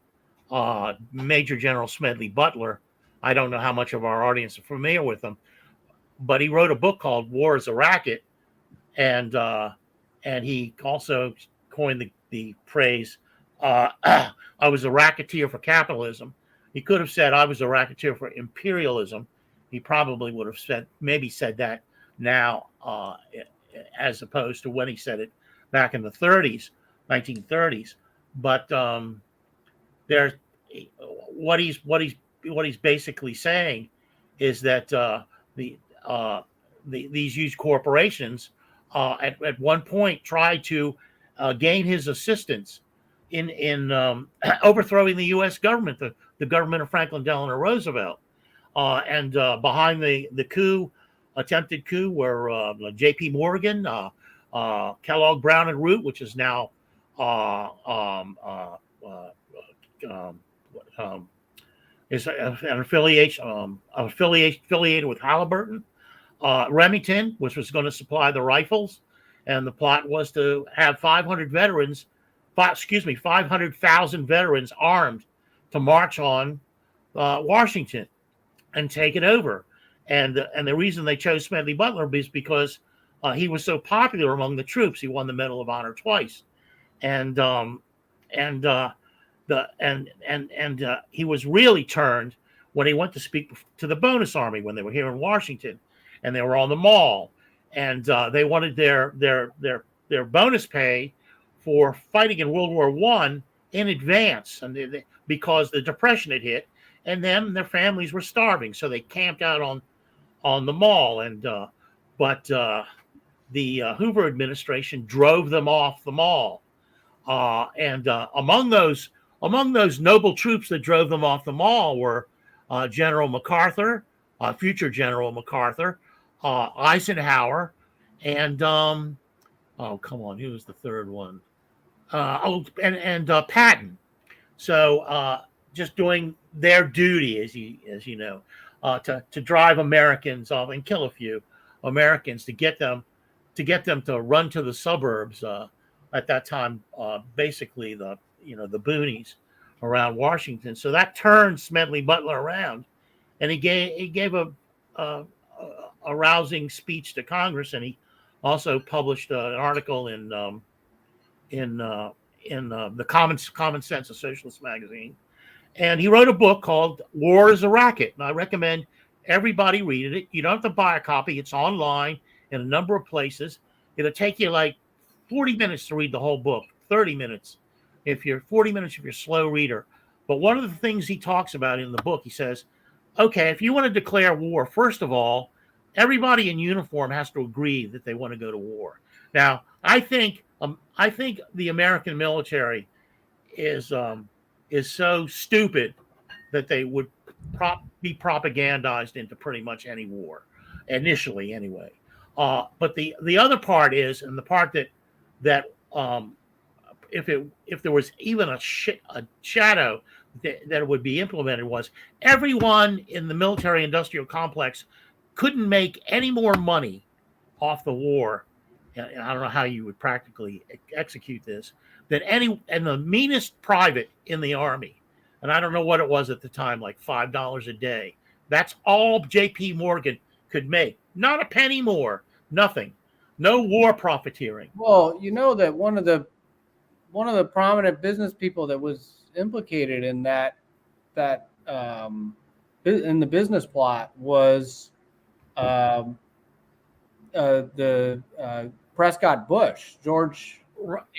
Major General Smedley Butler. I don't know how much of our audience are familiar with him, but he wrote a book called War is a Racket, and he also coined the phrase, I was a racketeer for capitalism. He could have said I was a racketeer for imperialism. He probably would have said that now, as opposed to when he said it back in the 1930s. But there's what he's basically saying is that these huge corporations at one point tried to gain his assistance in overthrowing the U.S. government, the government of Franklin Delano Roosevelt, and behind the attempted coup were J.P. Morgan, Kellogg Brown and Root, which is now is an affiliated with Halliburton. Remington, which was going to supply the rifles, and the plot was to have 500,000 veterans armed to march on Washington and take it over. And the reason they chose Smedley Butler is because he was so popular among the troops. He won the Medal of Honor twice, and he was really turned when he went to speak to the bonus army when they were here in Washington, and they were on the Mall, and they wanted their bonus pay for fighting in World War I in advance, and because the Depression had hit, and then their families were starving, so they camped out on the Mall, and but the Hoover administration drove them off the Mall, and among those noble troops that drove them off the Mall were General MacArthur, future General MacArthur, Eisenhower, and who was the third one? And Patton. So just doing their duty, as you know, to drive Americans off and kill a few Americans to get them to run to the suburbs. At that time, basically the boonies around Washington. So that turned Smedley Butler around, and he gave a rousing speech to Congress, and he also published an article in the Common Sense, a socialist magazine, and he wrote a book called War is a Racket, and I recommend everybody read it. You don't have to buy a copy; it's online in a number of places. It'll take you like 40 minutes to read the whole book, 30 minutes if you're 40 minutes if you're a slow reader. But one of the things he talks about in the book, he says, okay, if you want to declare war, first of all, everybody in uniform has to agree that they want to go to war. Now, I think the American military is so stupid that they would be propagandized into pretty much any war, initially anyway. But the other part is, and the part that if there was even a shadow that would be implemented, was everyone in the military industrial complex couldn't make any more money off the war, and I don't know how you would practically execute this, than and the meanest private in the Army. And I don't know what it was at the time, like $5 a day. That's all J.P. Morgan could make. Not a penny more. Nothing. No war profiteering. Well, you know that one of the prominent business people that was implicated in that in the business plot was the Prescott Bush, George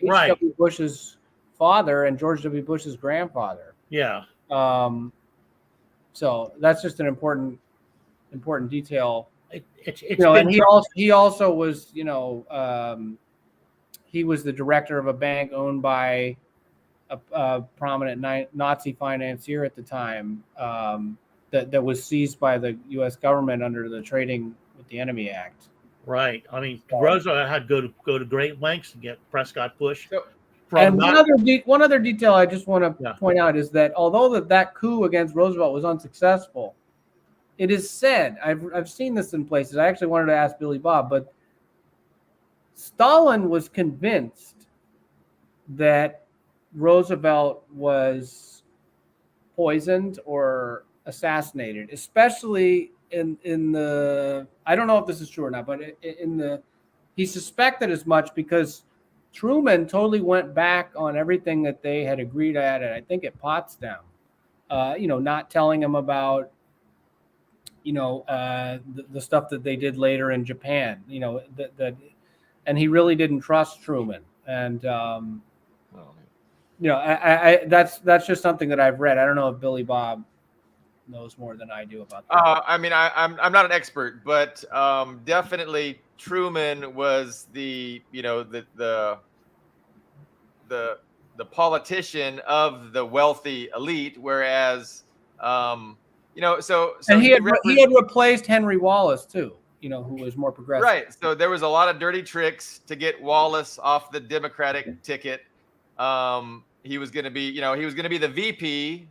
Right. H.W. Bush's father and George W. Bush's grandfather. Yeah. So that's just an important detail. It's and he also was, he was the director of a bank owned by a prominent Nazi financier at the time, that was seized by the U.S. government under the Trading with the Enemy Act. Right. I mean, Roosevelt had to go to great lengths to get Prescott Bush. And one other detail I just want to point out is that although that coup against Roosevelt was unsuccessful, it is said, I've seen this in places. I actually wanted to ask Billy Bob, but Stalin was convinced that Roosevelt was poisoned or assassinated, especially in the, I don't know if this is true or not, but he suspected as much because Truman totally went back on everything that they had agreed at, I think at Potsdam, not telling him about, the stuff that they did later in Japan, and he really didn't trust Truman. And, that's just something that I've read. I don't know if Billy Bob knows more than I do about that. I mean, I'm not an expert, but definitely Truman was the politician of the wealthy elite, whereas so and he had replaced Henry Wallace too, who was more progressive. Right. So there was a lot of dirty tricks to get Wallace off the Democratic ticket. He was going to be, the VP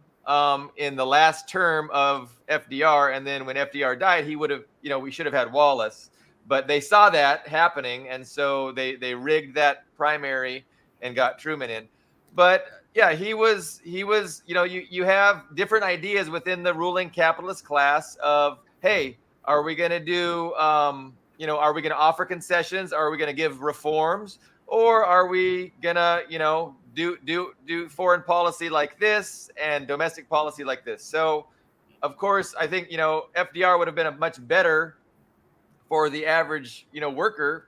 in the last term of FDR, and then when FDR died, he would have, we should have had Wallace, but they saw that happening, and so they rigged that primary and got Truman in. But yeah, he was, you have different ideas within the ruling capitalist class of, hey, are we going to do, are we going to offer concessions? Are we going to give reforms? Or are we going to, do foreign policy like this and domestic policy like this? So, of course, I think, FDR would have been a much better for the average, worker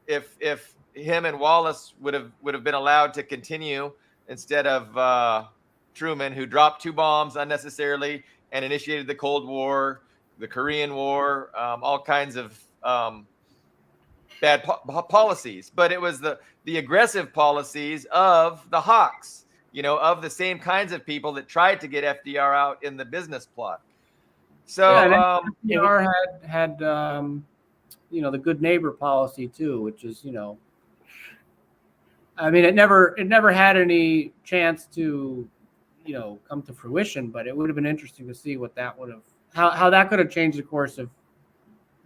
if him and Wallace would have been allowed to continue instead of Truman, who dropped 2 bombs unnecessarily and initiated the Cold War, the Korean War, all kinds of bad policies. But it was the aggressive policies of the hawks, of the same kinds of people that tried to get FDR out in the business plot. So FDR had the good neighbor policy too, which is, I mean, it never had any chance to, come to fruition, but it would have been interesting to see what that would have, how that could have changed the course of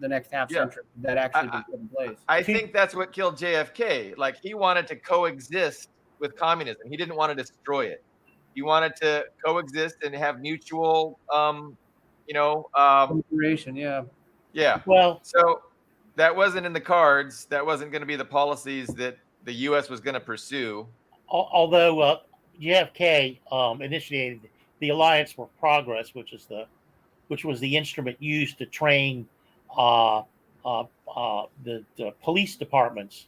the next half century that actually been put in place. I think that's what killed JFK. Like, he wanted to coexist with communism. He didn't want to destroy it. He wanted to coexist and have mutual, cooperation. Yeah. Well, so that wasn't in the cards. That wasn't going to be the policies that the U.S. was going to pursue. Although JFK initiated the Alliance for Progress, which was the instrument used to train the police departments,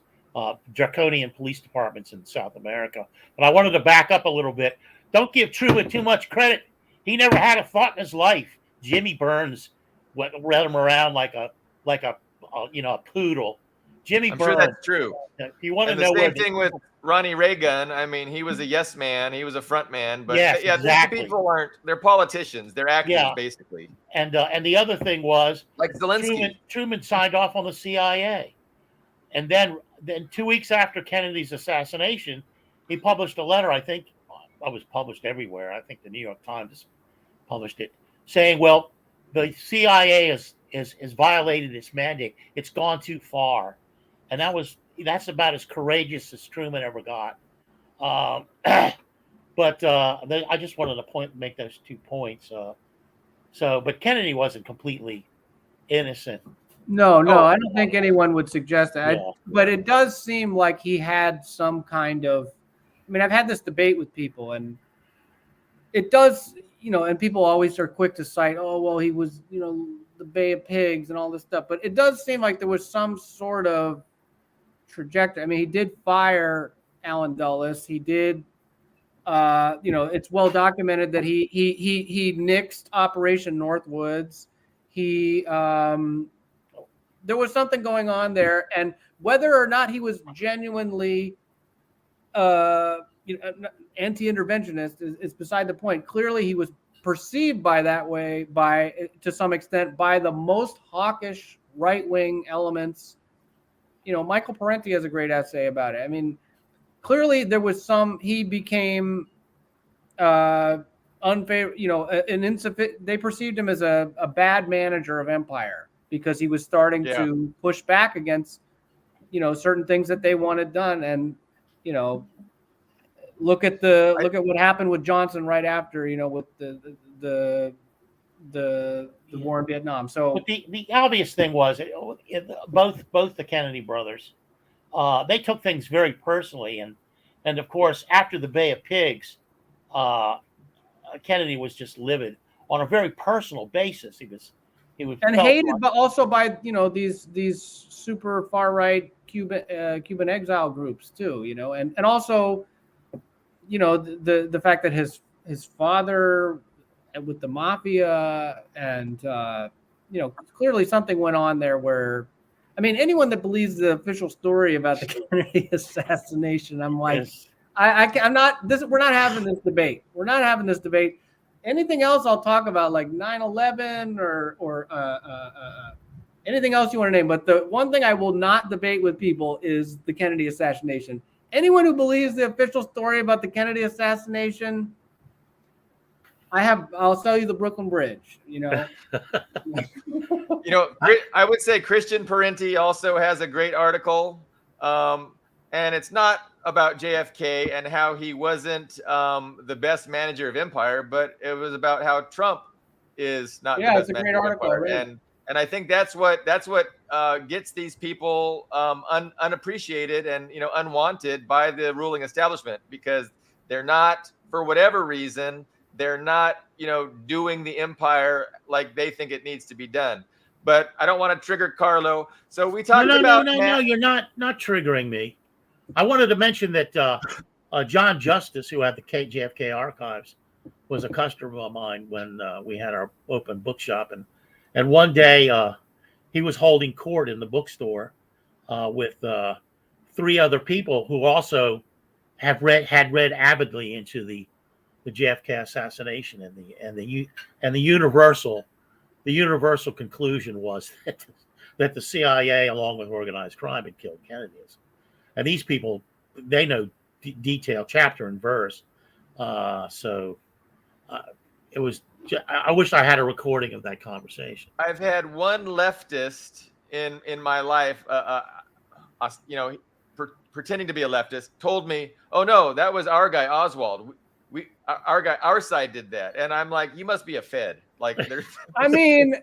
draconian police departments in South America. But I wanted to back up a little bit. Don't give Truman too much credit. He never had a thought in his life. Jimmy Burns led him around like a poodle. I'm sure that's true. If you want to know, the same thing with Ronnie Reagan. I mean, he was a yes man. He was a front man. But exactly. These people they're politicians. They're actors, basically. And the other thing was, like Zelensky. Truman signed off on the CIA. And then 2 weeks after Kennedy's assassination, he published a letter. I think it was published everywhere. I think the New York Times published it, saying, well, the CIA has violated its mandate. It's gone too far, and that's about as courageous as Truman ever got. But I just wanted to make those 2 points. But Kennedy wasn't completely innocent. No, Oh, I don't think anyone would suggest that. Yeah. But it does seem like he had some kind of. I mean, I've had this debate with people, and it does, and people always are quick to cite, oh, well, he was, the Bay of Pigs and all this stuff. But it does seem like there was some sort of trajectory. I mean, he did fire Allen Dulles. He did. It's well documented that he nixed Operation Northwoods. There was something going on there, and whether or not he was genuinely anti-interventionist is beside the point. Clearly, he was perceived to some extent by the most hawkish right-wing elements. Michael Parenti has a great essay about it. I mean, clearly there was he became unfavorable, an insufficient. They perceived him as a bad manager of empire because he was starting to push back against, certain things that they wanted done. And, look at what happened with Johnson right after, with the war in Vietnam. So but the obvious thing was both the Kennedy brothers, they took things very personally, and of course after the Bay of Pigs, Kennedy was just livid on a very personal basis. He was and hated, but also by these super far right Cuban exile groups too. And also, the fact that his father with the mafia and clearly something went on there where. I mean, anyone that believes the official story about the Kennedy assassination, I'm like, yes. I'm not. We're not having this debate. We're not having this debate. Anything else I'll talk about, like 9/11 or anything else you want to name. But the one thing I will not debate with people is the Kennedy assassination. Anyone who believes the official story about the Kennedy assassination, I'll sell you the Brooklyn Bridge. I would say Christian Parenti also has a great article, and it's not about JFK and how he wasn't the best manager of empire, but it was about how Trump is not the best manager of empire. Right? And I think that's what gets these people unappreciated and unwanted by the ruling establishment, because they're not, for whatever reason, they're not doing the empire like they think it needs to be done. But I don't want to trigger Carlo. So we talked about no, you're not triggering me. I wanted to mention that John Justice, who had the JFK archives, was a customer of mine when we had our open bookshop, and one day he was holding court in the bookstore with 3 other people who also had read avidly into the JFK assassination, and the universal conclusion was that the CIA, along with organized crime, had killed Kennedy. And these people, they know detail, chapter and verse. So it was. I wish I had a recording of that conversation. I've had one leftist in my life, pretending to be a leftist, told me, "Oh no, that was our guy Oswald. Our side did that." And I'm like, "You must be a Fed." Like, I mean,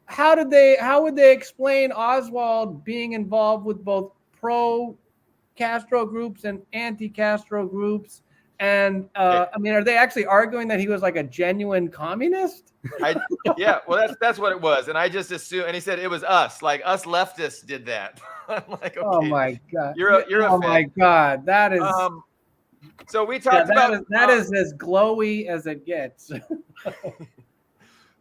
how would they explain Oswald being involved with both pro-Castro groups and anti-Castro groups? And I mean, are they actually arguing that he was like a genuine communist? Yeah, well, that's what it was. And I just assumed, and he said it was us, like us leftists did that. I'm like, okay, oh my God, you're a oh Fed. my God, that is. So we talked about that is as glowy as it gets.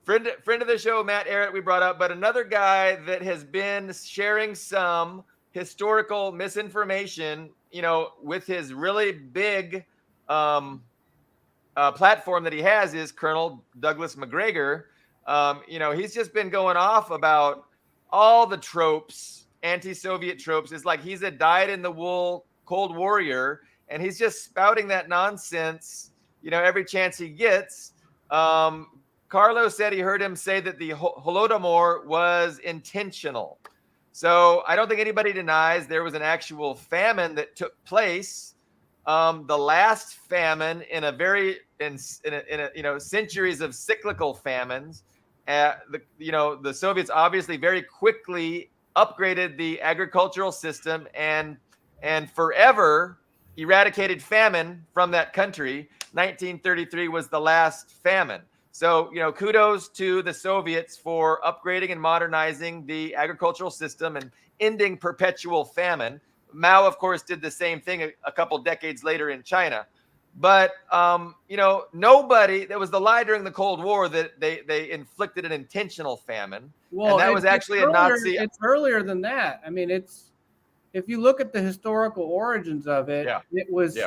friend of the show, Matt Arrett, we brought up, but another guy that has been sharing some historical misinformation, with his really big platform that he has, is Colonel Douglas McGregor. He's just been going off about all the tropes, anti-Soviet tropes. It's like he's a dyed-in-the-wool Cold Warrior, and he's just spouting that nonsense, every chance he gets. Carlos said he heard him say that the Holodomor was intentional. So I don't think anybody denies there was an actual famine that took place. The last famine in a very in a centuries of cyclical famines. The Soviets obviously very quickly upgraded the agricultural system and forever eradicated famine from that country. 1933 was the last famine. So, kudos to the Soviets for upgrading and modernizing the agricultural system and ending perpetual famine. Mao, of course, did the same thing a couple decades later in China. But, nobody, that was the lie during the Cold War that they inflicted an intentional famine. Well, and that was actually a Nazi. It's earlier than that. I mean, if you look at the historical origins of it, it was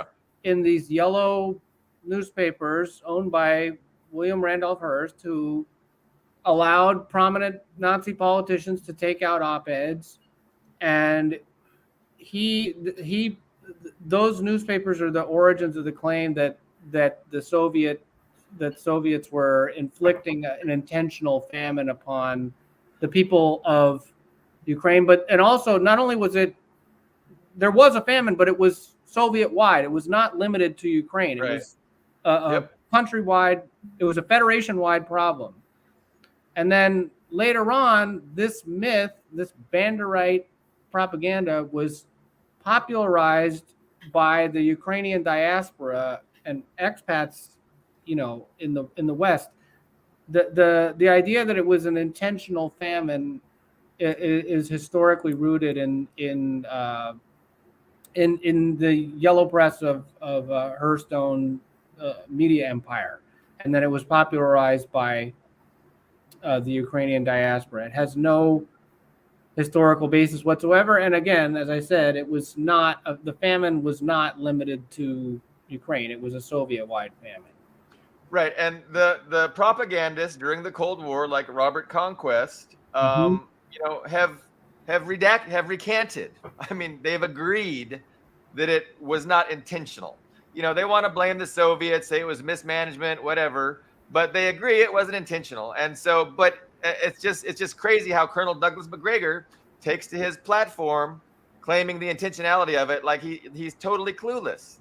in these yellow newspapers owned by William Randolph Hearst, who allowed prominent Nazi politicians to take out op-eds, and those newspapers are the origins of the claim that the Soviets were inflicting an intentional famine upon the people of Ukraine. And also, not only there was a famine, but it was Soviet wide. It was not limited to Ukraine. It was countrywide. It was a federation-wide problem. And then later on, this myth, this Banderite propaganda, was popularized by the Ukrainian diaspora and expats, in the West. The idea that it was an intentional famine is historically rooted in the yellow press of Hearst-owned media empire, and then it was popularized by the Ukrainian diaspora. It has no historical basis whatsoever. And again, as I said, it was not the famine was not limited to Ukraine. It was a Soviet-wide famine. Right, and the propagandists during the Cold War, like Robert Conquest, have recanted. I mean, they've agreed that it was not intentional. They want to blame the Soviets, say it was mismanagement, whatever, but they agree it wasn't intentional. And so, but it's just crazy how Colonel Douglas McGregor takes to his platform claiming the intentionality of it, like he's totally clueless.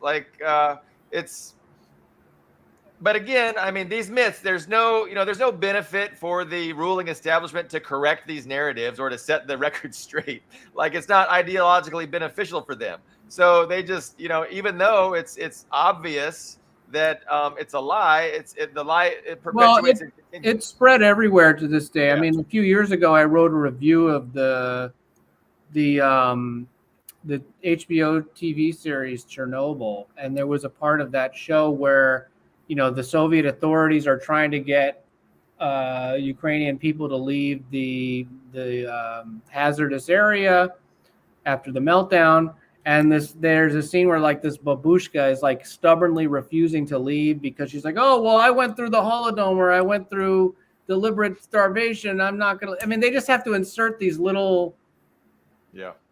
But again, I mean, these myths, there's no benefit for the ruling establishment to correct these narratives or to set the record straight. Like, it's not ideologically beneficial for them. So they just, even though it's obvious that it's a lie, the lie perpetuates and continues. It's spread everywhere to this day. Yeah. I mean, a few years ago, I wrote a review of the HBO TV series Chernobyl, and there was a part of that show where the Soviet authorities are trying to get Ukrainian people to leave the hazardous area after the meltdown. And there's a scene where this babushka is stubbornly refusing to leave because she's like, oh, well, I went through the Holodomor, I went through deliberate starvation. I'm not going to, I mean, they just have to insert these little,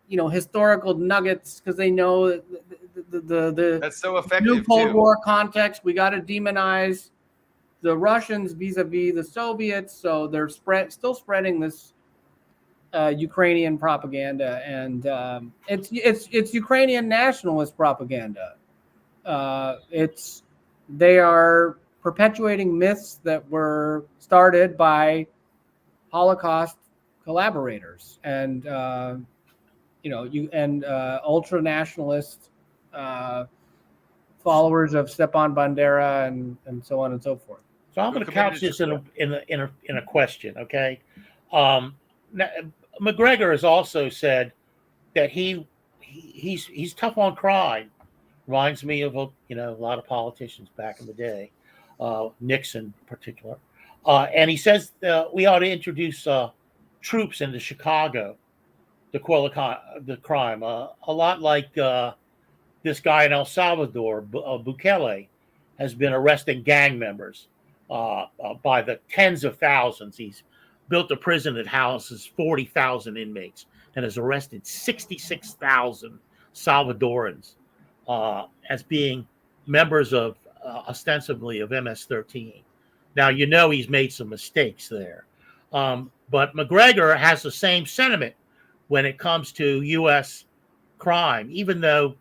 historical nuggets because they know the that's so effective. New Cold War context. We got to demonize the Russians vis-a-vis the Soviets. So they're still spreading this Ukrainian propaganda, and it's Ukrainian nationalist propaganda. They are perpetuating myths that were started by Holocaust collaborators and ultra nationalist followers of Stepan Bandera and so on and so forth. So I'm going to couch this in a question, okay? Now, McGregor has also said that he's tough on crime. Reminds me of a lot of politicians back in the day, Nixon in particular. And he says we ought to introduce troops into Chicago to quell the crime. A lot like this guy in El Salvador, Bukele, has been arresting gang members by the tens of thousands. He's built a prison that houses 40,000 inmates and has arrested 66,000 Salvadorans as being members of ostensibly of MS-13. Now, he's made some mistakes there. But McGregor has the same sentiment when it comes to U.S. crime, even though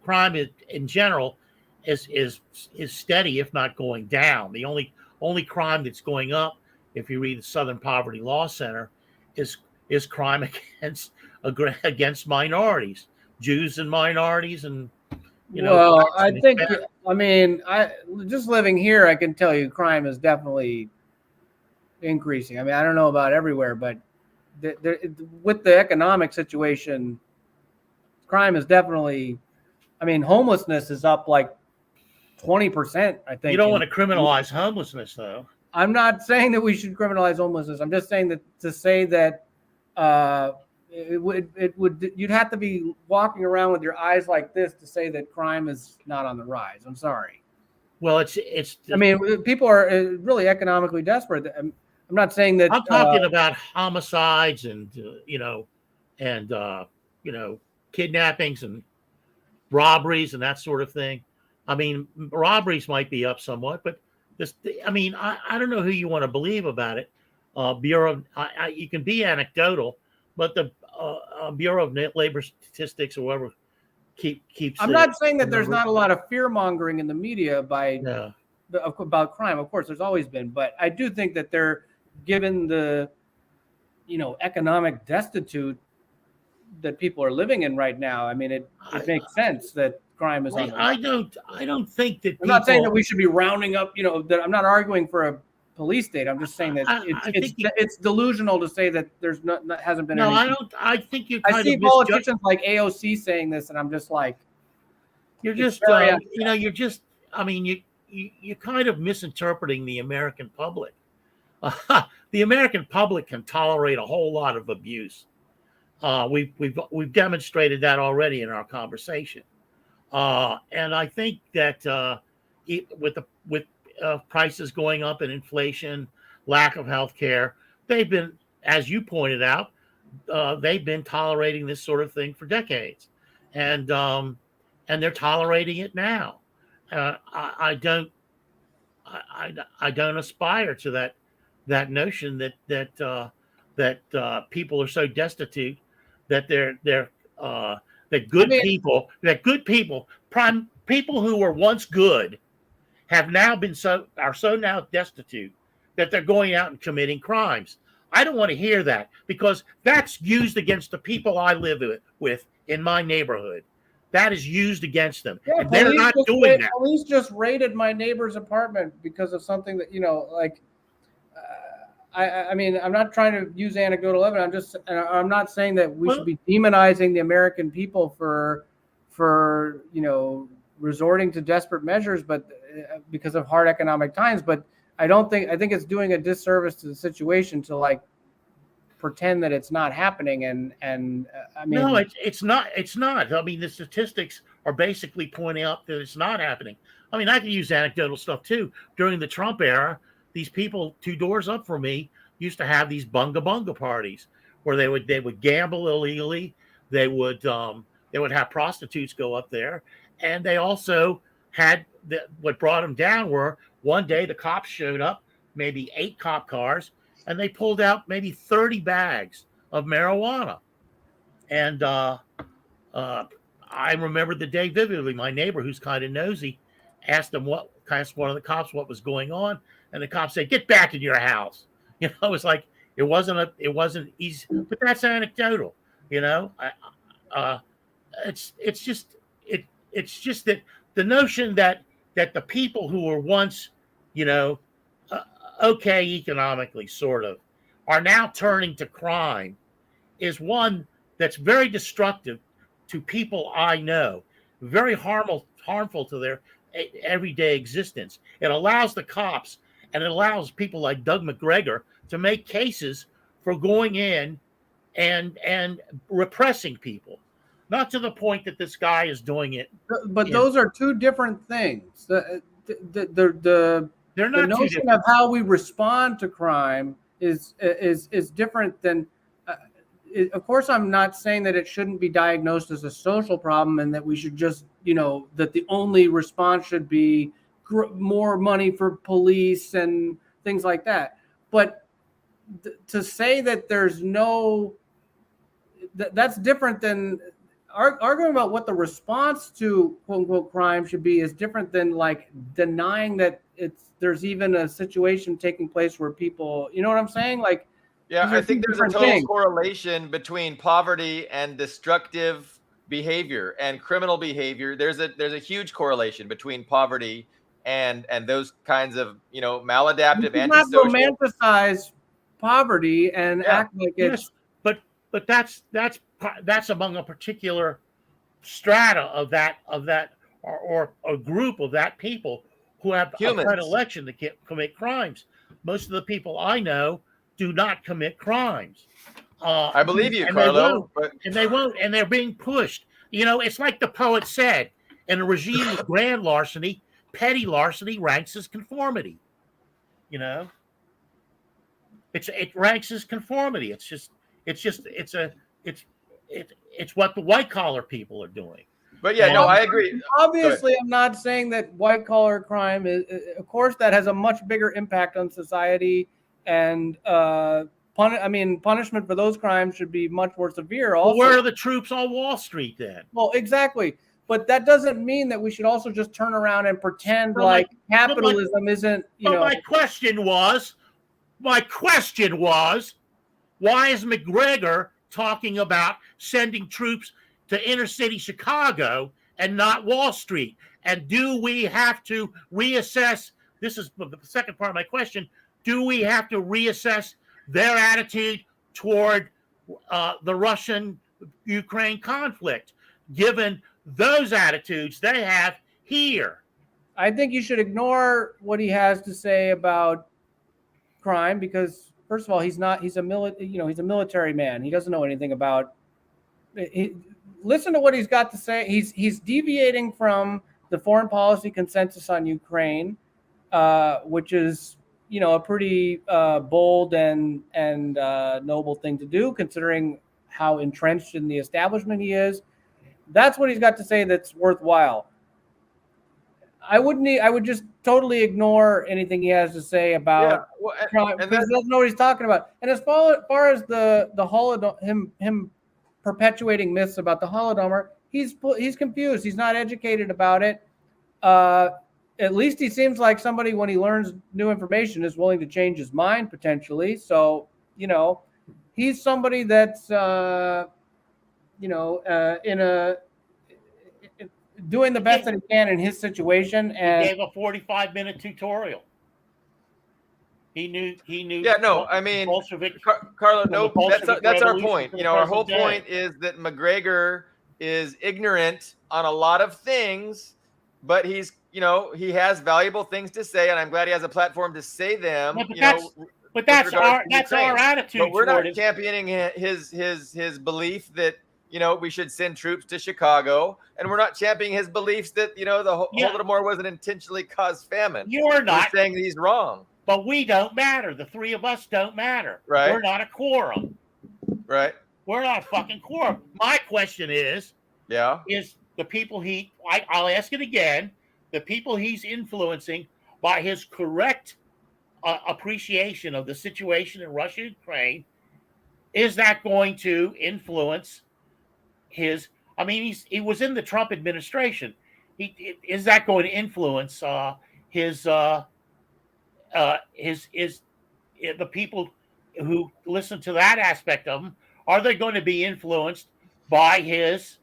crime in general is steady, if not going down. The only crime that's going up, if you read the Southern Poverty Law Center, is crime against minorities, Jews and minorities, and well, I think, I mean, just living here, I can tell you crime is definitely increasing. I mean, I don't know about everywhere, but with the economic situation, crime is definitely, I mean, homelessness is up like 20%, I think. You don't want to criminalize homelessness, though. I'm not saying that we should criminalize homelessness. I'm just saying that to say that you'd have to be walking around with your eyes like this to say that crime is not on the rise. I'm sorry. Well, it's. I mean, people are really economically desperate. I'm not saying that. I'm talking about homicides and kidnappings and robberies and that sort of thing. I mean, robberies might be up somewhat, but I don't know who you want to believe about it. Bureau, you can be anecdotal, but the Bureau of Labor Statistics or whatever keeps. I'm not saying that there's not a lot of fear mongering in the media about crime. Of course, there's always been, but I do think that they're given the economic destitute that people are living in right now. I mean, it makes sense that crime is on the rise. I don't think that. I'm not saying that we should be rounding up. That I'm not arguing for a police state. I'm just saying that it's delusional to say that there's hasn't been. No, any. I don't. I think you. I see politicians like AOC saying this, and I'm just like, you're just. You're just. I mean, you're kind of misinterpreting the American public. The American public can tolerate a whole lot of abuse. We've demonstrated that already in our conversation, and I think that with prices going up and inflation, lack of health care, they've been, as you pointed out, they've been tolerating this sort of thing for decades, and they're tolerating it now. I don't aspire to that notion that people are so destitute that people who were once good have now been so now destitute that they're going out and committing crimes. I don't want to hear that, because that's used against the people I live with in my neighborhood. That is used against them. Yeah, and they're not doing that. Police just raided my neighbor's apartment because of something that, I mean, I'm not trying to use anecdotal evidence. I'm not saying that we should be demonizing the American people for resorting to desperate measures, but because of hard economic times. But I think it's doing a disservice to the situation to pretend that it's not happening. And I mean, no, it's not. It's not. I mean, the statistics are basically pointing out that it's not happening. I mean, I can use anecdotal stuff too. During the Trump era, these people 2 doors up from me used to have these bunga parties where they would gamble illegally. They would have prostitutes go up there, and they also had what brought them down were, one day the cops showed up, maybe 8 cop cars, and they pulled out maybe 30 bags of marijuana. And I remember the day vividly. My neighbor, who's kind of nosy, asked one of the cops what was going on, and the cop said, "Get back in your house." It was like it wasn't easy, but that's anecdotal. It's just that the notion that the people who were once, okay economically, sort of, are now turning to crime is one that's very destructive to people I know, very harmful to their everyday existence. It allows the cops and it allows people like Doug McGregor to make cases for going in and repressing people, not to the point that this guy is doing it. But those are 2 different things. They're not. The notion of how we respond to crime is different than. Of course, I'm not saying that it shouldn't be diagnosed as a social problem and that we should just, that the only response should be more money for police and things like that. But to say that there's no, that's different than arguing about what the response to quote unquote crime should be is different than like denying that there's even a situation taking place where people, you know what I'm saying? Like, yeah, I think there's a total things. correlation between poverty and destructive behavior and criminal behavior. There's a huge correlation between poverty and those kinds of, you know, maladaptive, antisocial. Not romanticize poverty and act like it's. Yes, but that's among a particular strata of that or a group of that people who have a predilection to commit crimes. Most of the people I know do not commit crimes. I believe you, Carlo. And they won't, and they're being pushed. You know, it's like the poet said, in a regime of grand larceny, petty larceny ranks as conformity. You know, it ranks as conformity. It's what the white collar people are doing. But yeah, no, I agree. Obviously, I'm not saying that white collar crime is, of course, that has a much bigger impact on society, and punishment for those crimes should be much more severe. Also, well, where are the troops on Wall Street then? Well, exactly. But that doesn't mean that we should also just turn around and pretend like capitalism isn't, you know. My question was, why is McGregor talking about sending troops to inner city Chicago and not Wall Street? And do we have to reassess? This is the second part of my question. Do we have to reassess their attitude toward the Russian-Ukraine conflict, given those attitudes they have here? I think you should ignore what he has to say about crime because, first of all, he's a military man. He doesn't know anything about. Listen to what he's got to say. He's deviating from the foreign policy consensus on Ukraine, which is, you know, a pretty bold and noble thing to do, considering how entrenched in the establishment he is. That's what he's got to say that's worthwhile. I would just totally ignore anything he has to say about crime because he doesn't know what he's talking about. And as far as the Holodomor, him perpetuating myths about the Holodomor, he's confused. He's not educated about it. At least he seems like somebody, when he learns new information, is willing to change his mind potentially. So, you know, he's somebody that's, doing the best that he can in his situation. And he gave a 45-minute tutorial. He knew. Yeah, no, I mean, Carlo, no, that's our point. You know, our whole point is that McGregor is ignorant on a lot of things, but he's, you know, he has valuable things to say, and I'm glad he has a platform to say them. Yeah, but that's our attitude. But we're not championing his belief that, you know, we should send troops to Chicago, and we're not championing his beliefs that, you know, the Holodomor wasn't intentionally caused famine. You're not saying that he's wrong. But we don't matter. The three of us don't matter. Right. We're not a quorum. Right. We're not a fucking quorum. My question is the people I'll ask it again, the people he's influencing by his correct appreciation of the situation in Russia and Ukraine, is that going to influence his? I mean, he was in the Trump administration. Is that going to influence the people who listen to that aspect of him? Are they going to be influenced by his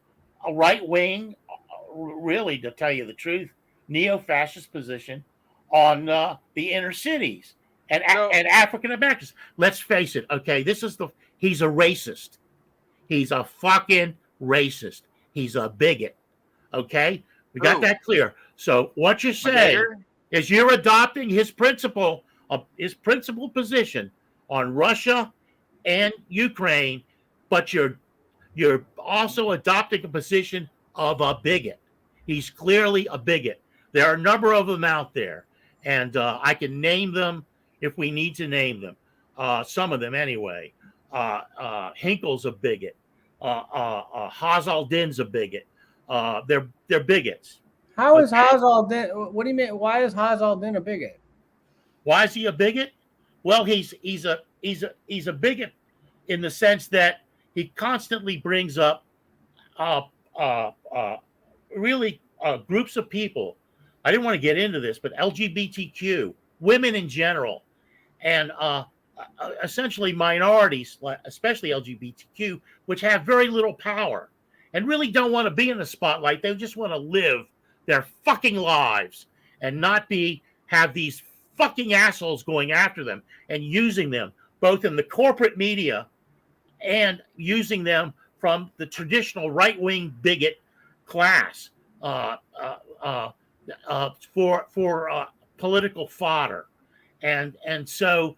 right wing, really, to tell you the truth, neo-fascist position on the inner cities and African Americans? Let's face it. Okay, he's a racist. He's a fucking racist. He's a bigot. Okay, we got that clear. So what you're saying is you're adopting his principle position on Russia and Ukraine, but you're also adopting a position of a bigot. He's clearly a bigot. There are a number of them out there, and I can name them if we need to name them. Some of them anyway. Hinkle's a bigot. Hazaldin's a bigot. They're bigots. How is Hazaldin? What do you mean? Why is Hazaldin a bigot? Why is he a bigot? Well, he's a bigot in the sense that he constantly brings up uh, uh, uh, really groups of people. I didn't want to get into this, but LGBTQ, women in general, and essentially minorities, especially LGBTQ, which have very little power and really don't want to be in the spotlight. They just want to live their fucking lives and not have these fucking assholes going after them and using them both in the corporate media and using them from the traditional right-wing bigot class for political fodder, and so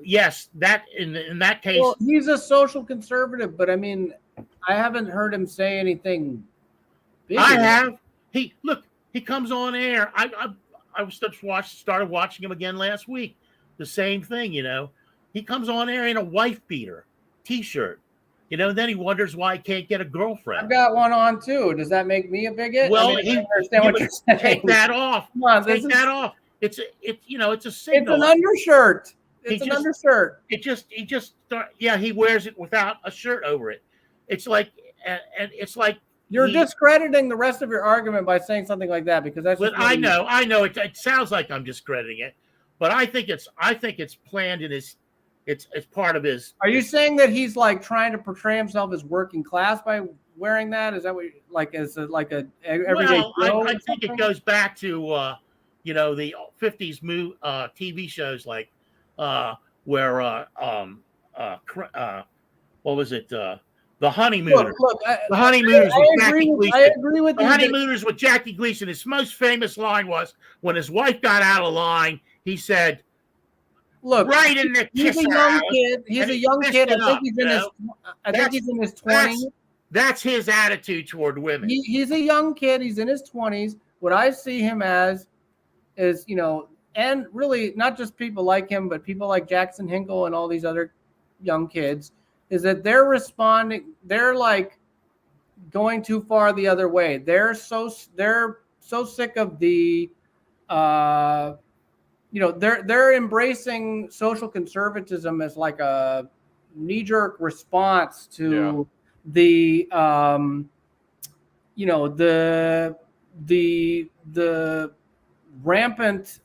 yes, that in that case, well, he's a social conservative, but I mean, I haven't heard him say anything big. I have. He comes on air. I started watching him again last week. The same thing, He comes on air in a wife beater t-shirt, and then he wonders why he can't get a girlfriend. I've got one on too. Does that make me a bigot? Well, I understand what you're saying. Take that off. Come on, that off. It's a signal. It's an undershirt. Undershirt. He wears it without a shirt over it. It's like, and it's like you're discrediting the rest of your argument by saying something like that, because that's. But I know. It sounds like I'm discrediting it, but I think it's planned in his. It's part of his. Are you saying that he's like trying to portray himself as working class by wearing that? Is that what as a everyday? Well, I think it goes back to the 50s TV shows like where what was it? The Honeymooners. The Honeymooners with Jackie Gleason. I agree with the Honeymooners with Jackie Gleason. His most famous line was when his wife got out of line. He said, "Look, right in the he's a young kid. He's a young kid. I think he's in his 20s. That's his attitude toward women. He's a young kid. He's in his 20s. What I see him as is, and really not just people like him, but people like Jackson Hinkle and all these other young kids, is that they're like going too far the other way. They're so sick of the they're embracing social conservatism as like a knee-jerk response to the rampant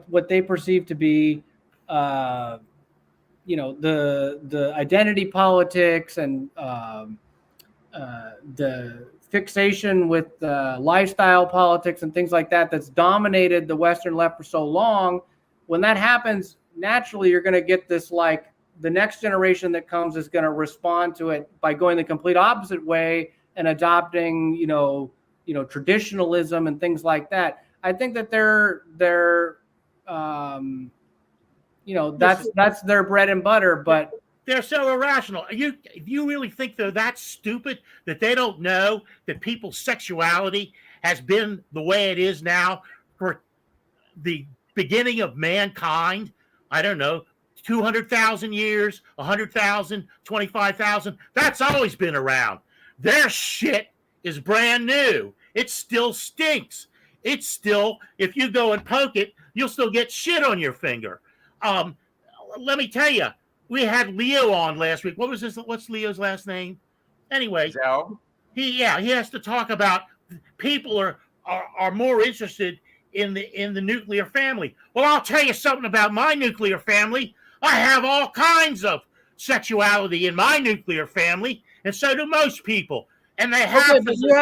what they perceive to be the identity politics and the fixation with lifestyle politics and things like that that's dominated the Western left for so long. When that happens, naturally you're going to get this, like, the next generation that comes is going to respond to it by going the complete opposite way and adopting traditionalism and things like that. I think that that's their bread and butter, but they're so irrational. You really think they're that stupid that they don't know that people's sexuality has been the way it is now for the beginning of mankind? I don't know, 200,000 years, 100,000, 25,000. That's always been around. Their shit is brand new. It still stinks. It's still, if you go and poke it, you'll still get shit on your finger. Let me tell you, we had Leo on last week. What's Leo's last name? Anyway, Zhao. He has to talk about people are more interested in the nuclear family. Well, I'll tell you something about my nuclear family. I have all kinds of sexuality in my nuclear family, and so do most people. And they have but you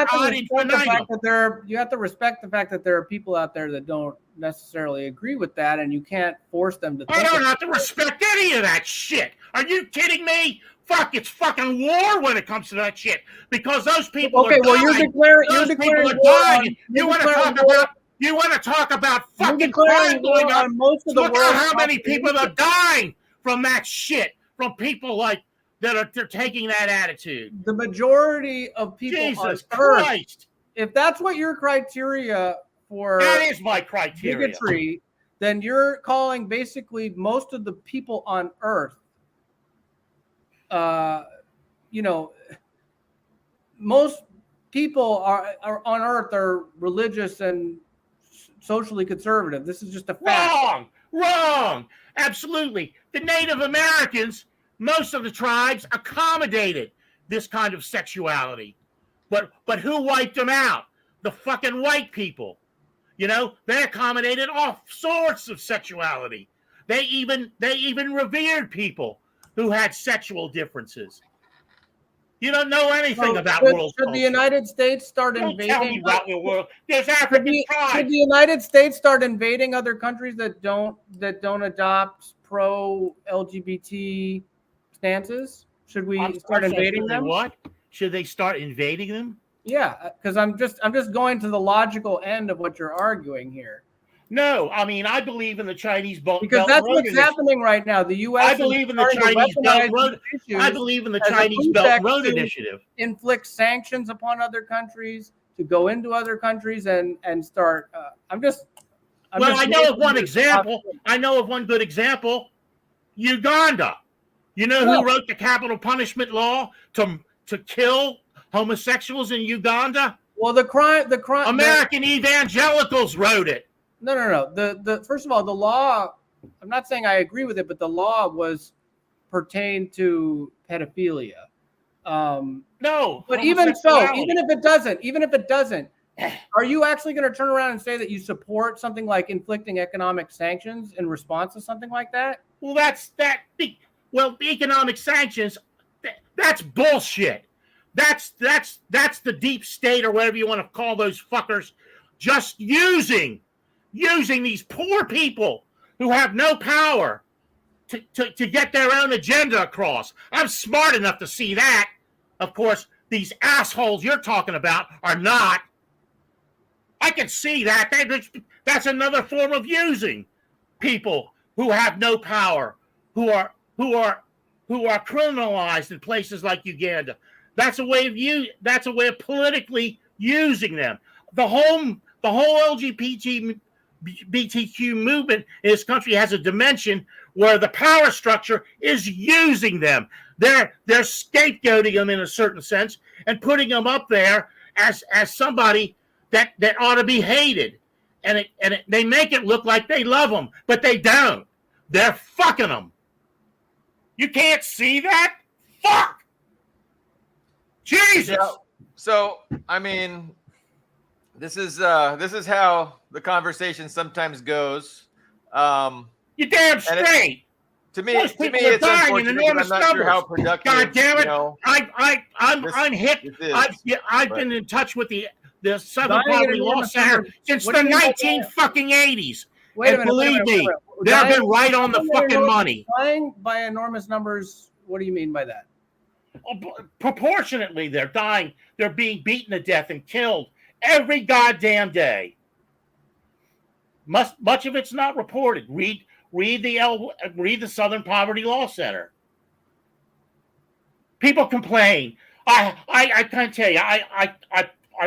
have to respect the fact that there are people out there that don't necessarily agree with that, and you can't force them to. I don't have to respect any of that shit. Are you kidding me? Fuck, it's fucking war when it comes to that shit. Because those people are dying. You're declaring dying. You want to talk about fucking crime going on most of the world. Look at how many people are dying from that shit. From people like they're taking that attitude. The majority of people Jesus on Earth, Christ. If that's what your criteria for that is my criteria. Bigotry, then you're calling basically most of the people on Earth, most people are on Earth are religious and socially conservative. This is just a fact. Wrong. Absolutely. The Native Americans, most of the tribes accommodated this kind of sexuality. But who wiped them out? The fucking white people. You know, they accommodated all sorts of sexuality. They even revered people who had sexual differences. You don't know anything about world Should culture. the United States start Don't invading? tell me about the world. There's African tribes. Should the United States start invading other countries that don't adopt pro LGBT stances? Should we start invading them? What? Should they start invading them? Yeah, because I'm just going to the logical end of what you're arguing here. No, I mean I believe in the Chinese Belt. Because that's what's happening right now. The U.S. I believe in the Chinese Belt Road. I believe in the Chinese Belt Road Initiative. Inflict sanctions upon other countries, to go into other countries and start. I know of one example. I know of one good example. Uganda. You know who wrote the capital punishment law to kill homosexuals in Uganda? Well, the crime. American evangelicals wrote it. No. The first of all, the law. I'm not saying I agree with it, but the law pertained to pedophilia. No, but even so, even if it doesn't, are you actually going to turn around and say that you support something like inflicting economic sanctions in response to something like that? Well, the economic sanctions. That's bullshit. That's the deep state or whatever you want to call those fuckers, just using these poor people who have no power to get their own agenda across. I'm smart enough to see that. Of course, these assholes you're talking about are not. I can see that. That's another form of using people who have no power, who are criminalized in places like Uganda. That's a way of politically using them. The whole LGBTQ movement in this country has a dimension where the power structure is using them. They're scapegoating them in a certain sense and putting them up there as somebody that ought to be hated. And they make it look like they love them, but they don't. They're fucking them. You can't see that? Fuck! Jesus! Yeah. So, I mean, this is how the conversation sometimes goes. You're damn straight. To me, it's unfortunate. I'm not sure how productive. God damn it! You know, I'm hit. I've been in touch with the Southern Poverty Law Center since the 1980s. And believe me, they've been right on the fucking money. Dying by enormous numbers. What do you mean by that? Proportionately, they're dying. They're being beaten to death and killed every goddamn day. Much of it's not reported. Read the Southern Poverty Law Center. People complain. I can't tell you. I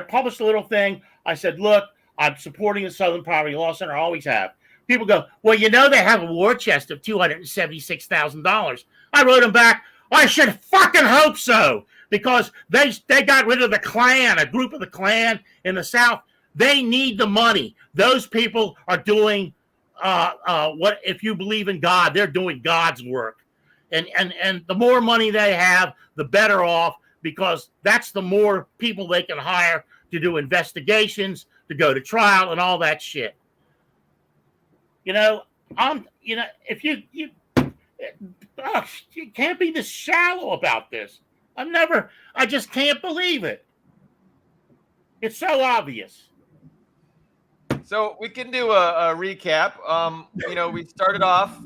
published a little thing. I said, look, I'm supporting the Southern Poverty Law Center. I always have. People go, well, you know they have a war chest of $276,000. I wrote them back, I should fucking hope so, because they got rid of the Klan, a group of the Klan in the South. They need the money. Those people are doing what, if you believe in God, they're doing God's work. And the more money they have, the better off, because that's the more people they can hire to do investigations, to go to trial and all that shit. If you can't be this shallow about this. I just can't believe it. It's so obvious. So we can do a recap. We started off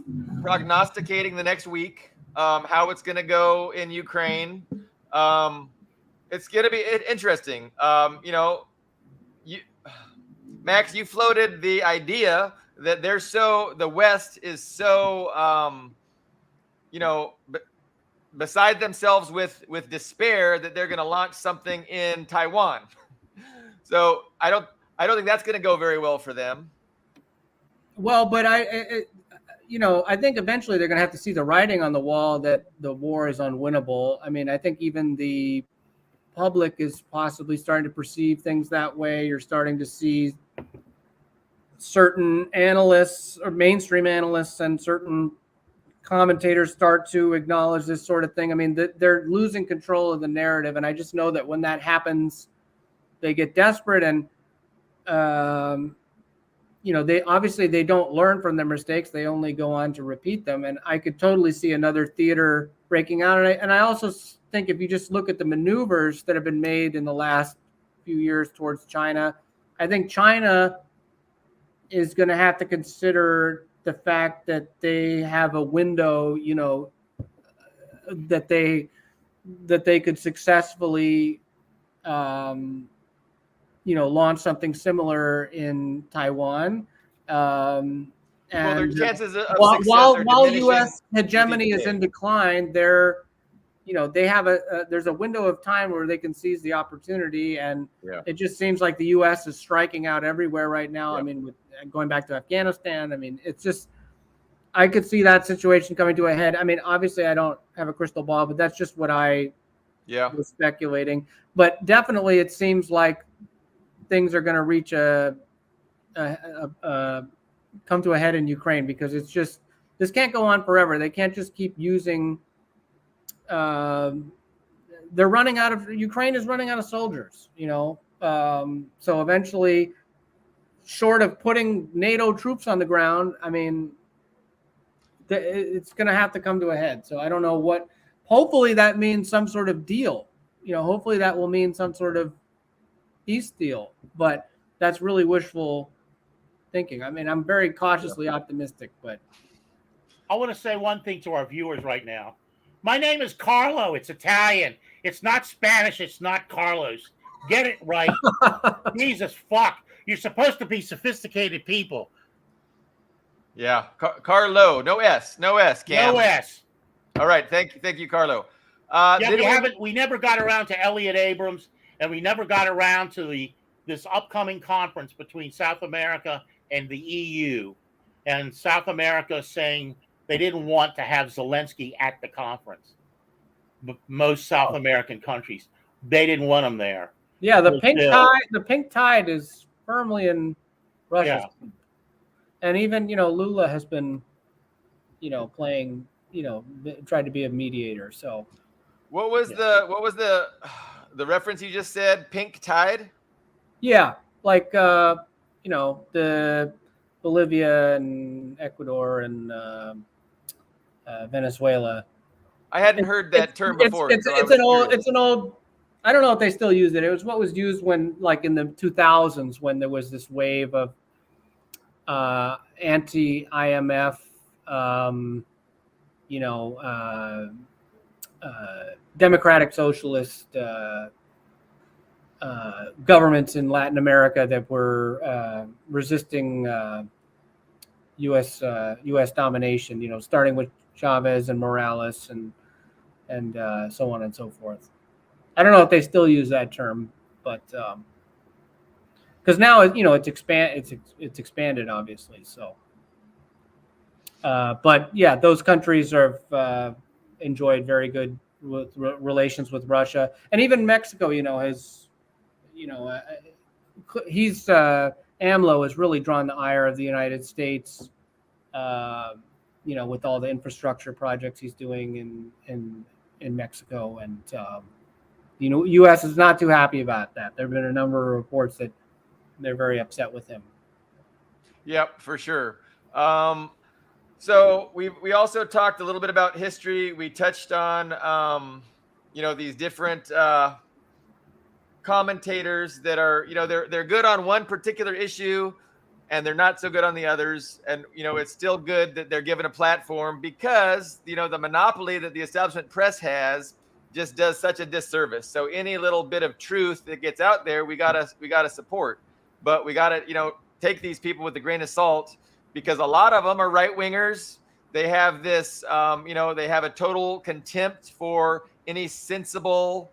prognosticating the next week, how it's going to go in Ukraine. It's going to be interesting. Max, you floated the idea that the West is so, beside themselves with despair that they're going to launch something in Taiwan. So I don't think that's going to go very well for them. Well, but I think eventually they're going to have to see the writing on the wall that the war is unwinnable. I mean, I think even the public is possibly starting to perceive things that way. You're starting to see certain analysts or mainstream analysts and certain commentators start to acknowledge this sort of thing. I mean, they're losing control of the narrative. And I just know that when that happens, they get desperate and, they don't learn from their mistakes. They only go on to repeat them. And I could totally see another theater breaking out. And I also think if you just look at the maneuvers that have been made in the last few years towards China, I think China is going to have to consider the fact that they have a window, that they could successfully, launch something similar in Taiwan. And their chances of while success are U.S. hegemony is in decline, they have there's a window of time where they can seize the opportunity, and it just seems like the U.S. is striking out everywhere right now. I mean, going back to Afghanistan, I mean, it's just, I could see that situation coming to a head. I mean, obviously I don't have a crystal ball, but that's just what I was speculating. But definitely it seems like things are going to reach come to a head in Ukraine, because it's just, this can't go on forever. They can't just keep using, Ukraine is running out of soldiers, so eventually, short of putting NATO troops on the ground, I mean, it's going to have to come to a head. So I don't know what, hopefully that means some sort of deal, hopefully that will mean some sort of peace deal, but that's really wishful thinking. I mean, I'm very cautiously optimistic, but I want to say one thing to our viewers right now. My name is Carlo. It's Italian. It's not Spanish. It's not Carlos. Get it right. Jesus fuck. You're supposed to be sophisticated people. Yeah. Carlo. No S. Cam. No S. All right. Thank you, Carlo. We never got around to Elliot Abrams, and we never got around to this upcoming conference between South America and the EU. And South America saying they didn't want to have Zelensky at the conference. Most South American countries, they didn't want him there. Yeah, the pink tide is firmly in Russia. Yeah. And even, Lula has been, playing, tried to be a mediator. So what was the reference you just said? Pink tide? Yeah, like the Bolivia and Ecuador and Venezuela. I hadn't heard that term before. It's an old. I don't know if they still use it. It was what was used when, like in the 2000s, when there was this wave of anti-IMF, democratic socialist governments in Latin America that were resisting U.S. domination. Starting with Chavez and Morales and so on and so forth. I don't know if they still use that term, but because now it's expanded obviously. So, but yeah, those countries have enjoyed very good relations with Russia, and even Mexico. Has he's AMLO has really drawn the ire of the United States. With all the infrastructure projects he's doing in Mexico, and U.S. is not too happy about that. There have been a number of reports that they're very upset with him. Yep, for sure. So we also talked a little bit about history. We touched on these different commentators that are they're good on one particular issue, and they're not so good on the others. And it's still good that they're given a platform, because the monopoly that the establishment press has just does such a disservice. So any little bit of truth that gets out there, we gotta support, but we gotta take these people with a grain of salt, because a lot of them are right wingers. They have this they have a total contempt for any sensible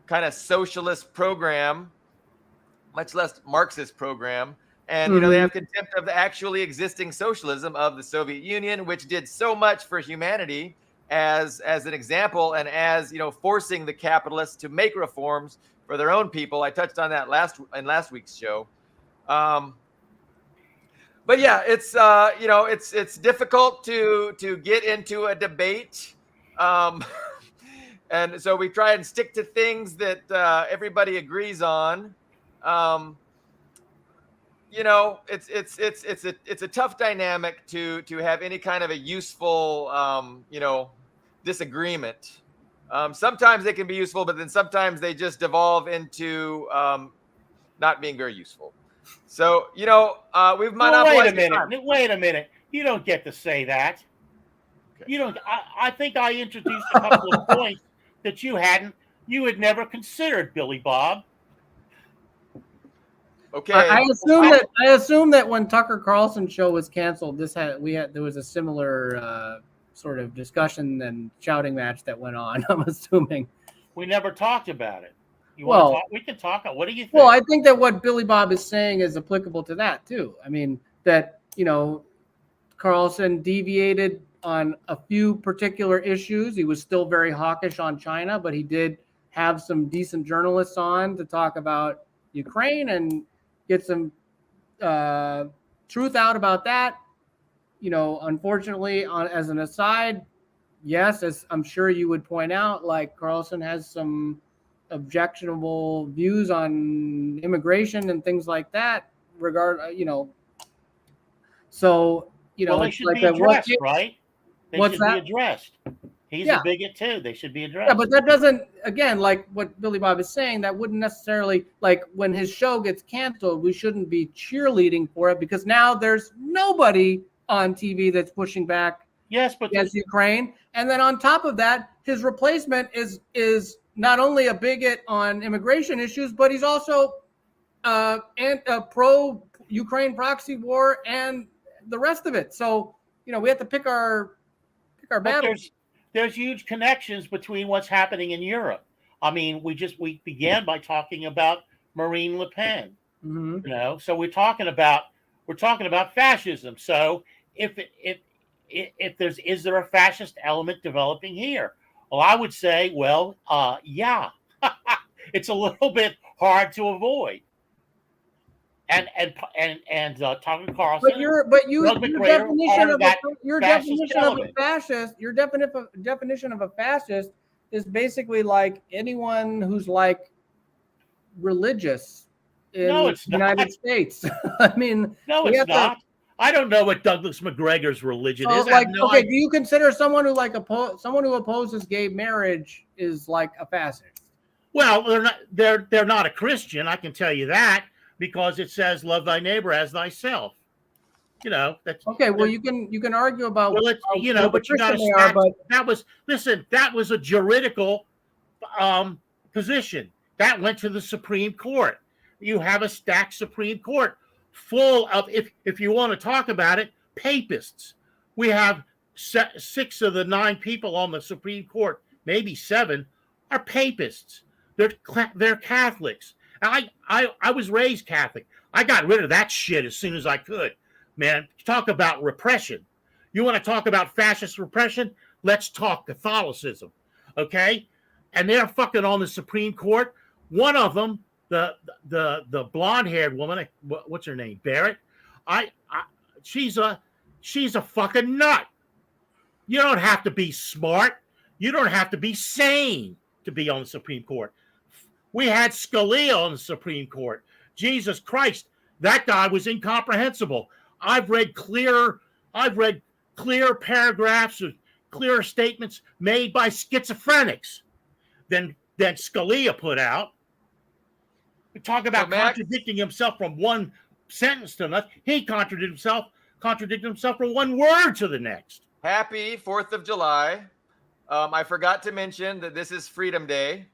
kind of socialist program, much less Marxist program. And they have contempt of the actually existing socialism of the Soviet Union, which did so much for humanity as an example, and as forcing the capitalists to make reforms for their own people. I touched on that last week's show. But yeah, it's it's difficult to get into a debate, and so we try and stick to things that everybody agrees on. It's a tough dynamic to have any kind of a useful disagreement. Sometimes they can be useful, but then sometimes they just devolve into not being very useful. So we've monopolized. Wait a minute. You don't get to say that. Okay. You don't. I think I introduced a couple of points that you had never considered, Billy Bob. Okay. I assume that when Tucker Carlson's show was canceled, there was a similar sort of discussion and shouting match that went on. I'm assuming we never talked about it. We can talk. What do you think? Well, I think that what Billy Bob is saying is applicable to that too. I mean that Carlson deviated on a few particular issues. He was still very hawkish on China, but he did have some decent journalists on to talk about Ukraine and get some truth out about that. Unfortunately, as an aside, yes, as I'm sure you would point out, like Carlson has some objectionable views on immigration and things like that. So they should be addressed, right? They should be addressed. He's a bigot too. They should be addressed. Yeah, but that doesn't, again, like what Billy Bob is saying, that wouldn't necessarily, like when his show gets canceled, we shouldn't be cheerleading for it because now there's nobody on TV that's pushing back against Ukraine. And then on top of that, his replacement is not only a bigot on immigration issues, but he's also pro-Ukraine proxy war and the rest of it. So, we have to pick our battles. There's huge connections between what's happening in Europe. I mean, we began by talking about Marine Le Pen. Mm-hmm. So we're talking about fascism. So is there a fascist element developing here? Well, I would say, yeah, it's a little bit hard to avoid. And Tucker Carlson. Your definition of a fascist is basically like anyone who's like religious in the United States. I mean, no, it's not. I don't know what Douglas McGregor's religion is. Do you consider someone who someone who opposes gay marriage is like a fascist? Well, they're not a Christian. I can tell you that because it says "Love thy neighbor as thyself." That's okay. Well, you can argue about but you got to that was a juridical position that went to the Supreme Court. You have a stacked Supreme Court full of, if you want to talk about it, papists. We have 6 of the 9 people on the Supreme Court, maybe 7, are papists. They're Catholics. And I was raised Catholic. I got rid of that shit as soon as I could. Man, talk about repression. You want to talk about fascist repression? Let's talk Catholicism, okay? And they're fucking on the Supreme Court. One of them, the blonde-haired woman, what's her name? Barrett. She's a fucking nut. You don't have to be smart. You don't have to be sane to be on the Supreme Court. We had Scalia on the Supreme Court. Jesus Christ, that guy was incomprehensible. I've read clear paragraphs of clear statements made by schizophrenics than Scalia put out. We talk about contradicting himself from one sentence to another. He contradicted himself from one word to the next. Happy 4th of July. I forgot to mention that this is Freedom Day.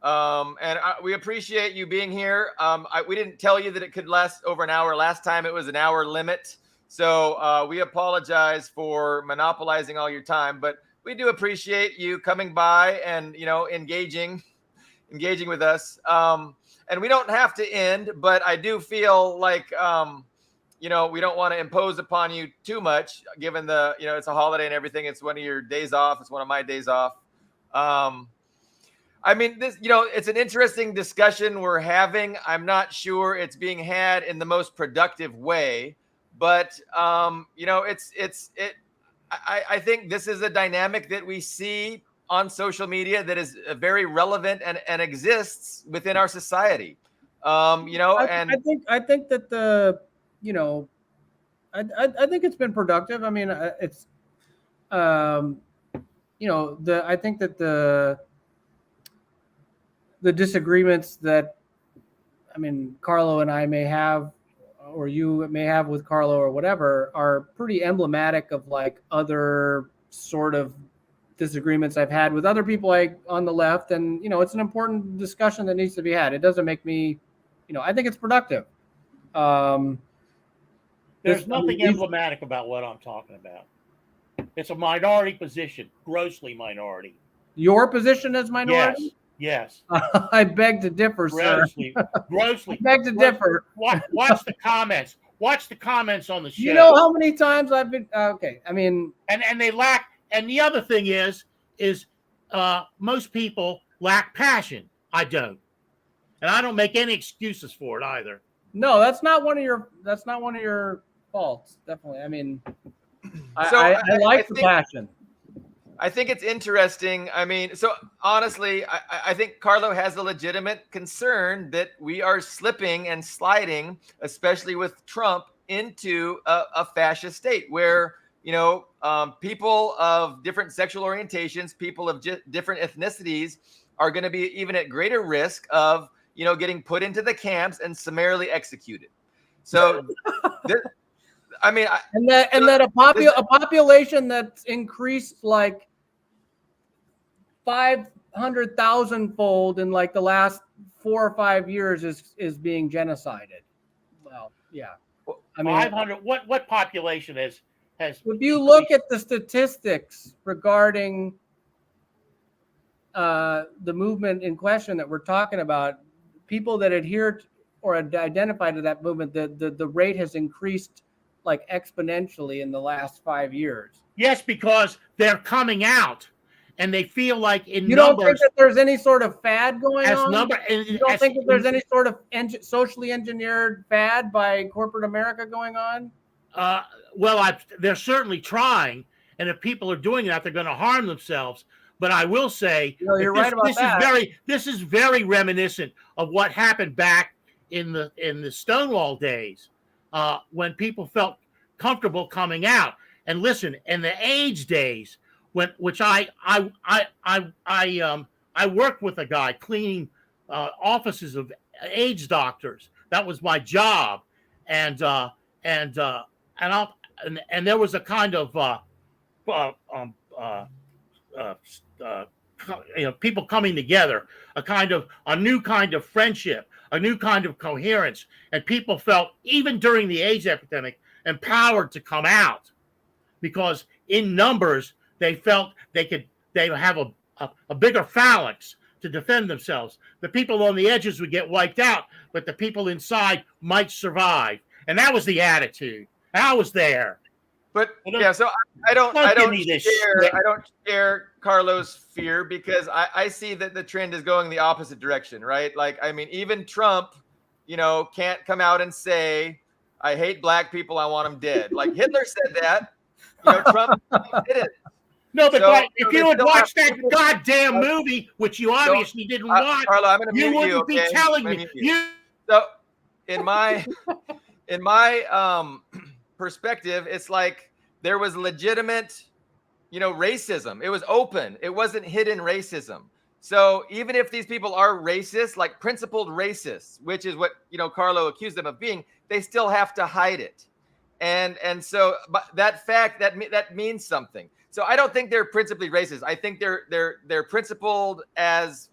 And we appreciate you being here. We didn't tell you that it could last over an hour. Last time it was an hour limit. So we apologize for monopolizing all your time, but we do appreciate you coming by and, engaging with us. And we don't have to end, but I do feel like, we don't want to impose upon you too much, given the, it's a holiday and everything. It's one of your days off. It's one of my days off. I mean, this, it's an interesting discussion we're having. I'm not sure it's being had in the most productive way, but I think this is a dynamic that we see on social media that is very relevant and exists within our society. I think that I think it's been productive. I mean, it's I think that the disagreements that, I mean, Carlo and I may have, or you may have with Carlo or whatever, are pretty emblematic of like other sort of disagreements I've had with other people on the left. And, it's an important discussion that needs to be had. It doesn't make me, I think it's productive. There's nothing emblematic about what I'm talking about. It's a minority position, grossly minority. Your position as minority? Yes. I beg to differ, grossly, sir. Grossly. I beg to differ. Watch the comments. Watch the comments on the show. You know how many times I've been okay. I mean, and they lack. And the other thing is most people lack passion. I don't, and I don't make any excuses for it either. No, that's not one of your faults. Definitely. I mean, I like the passion. I think it's interesting. I mean, so honestly, I think Carlo has a legitimate concern that we are slipping and sliding, especially with Trump, into a fascist state where, people of different sexual orientations, people of different ethnicities are going to be even at greater risk of, getting put into the camps and summarily executed. So, a population that's increased like 500,000-fold in like the last 4 or 5 years is being genocided. Well, yeah. I mean, 500. What population has? If you look at the statistics regarding the movement in question that we're talking about, people that adhere to or identify to that movement, the rate has increased like exponentially in the last 5 years. Yes, because they're coming out and they feel like in you numbers. Don't think that there's any sort of fad going on? You don't think that there's any sort of socially engineered fad by corporate America going on? They're certainly trying, and if people are doing that, they're going to harm themselves. But I will say, you're right about that. This is very reminiscent of what happened back in the Stonewall days, when people felt comfortable coming out. And listen, in the AIDS days, which I worked with a guy cleaning offices of AIDS doctors. That was my job, and there was a kind of people coming together, a new kind of friendship, a new kind of coherence, and people felt, even during the AIDS epidemic, empowered to come out because in numbers they felt they have a bigger phalanx to defend themselves. The people on the edges would get wiped out, but the people inside might survive, and that was the attitude. I was there. But so I don't share Carlo's fear, because I see that the trend is going the opposite direction, right? Like, I mean, even Trump, can't come out and say, I hate black people, I want them dead. Like Hitler said that, Trump did it. No, but if you had watched that goddamn movie, which you obviously didn't watch, Carlo, I'm gonna you wouldn't be telling me. So in my perspective, it's like there was legitimate, racism. It was open. It wasn't hidden racism. So even if these people are racist, like principled racists, which is what, Carlo accused them of being, they still have to hide it. And so but that fact that means something. So I don't think they're principally racist. I think they're principled as,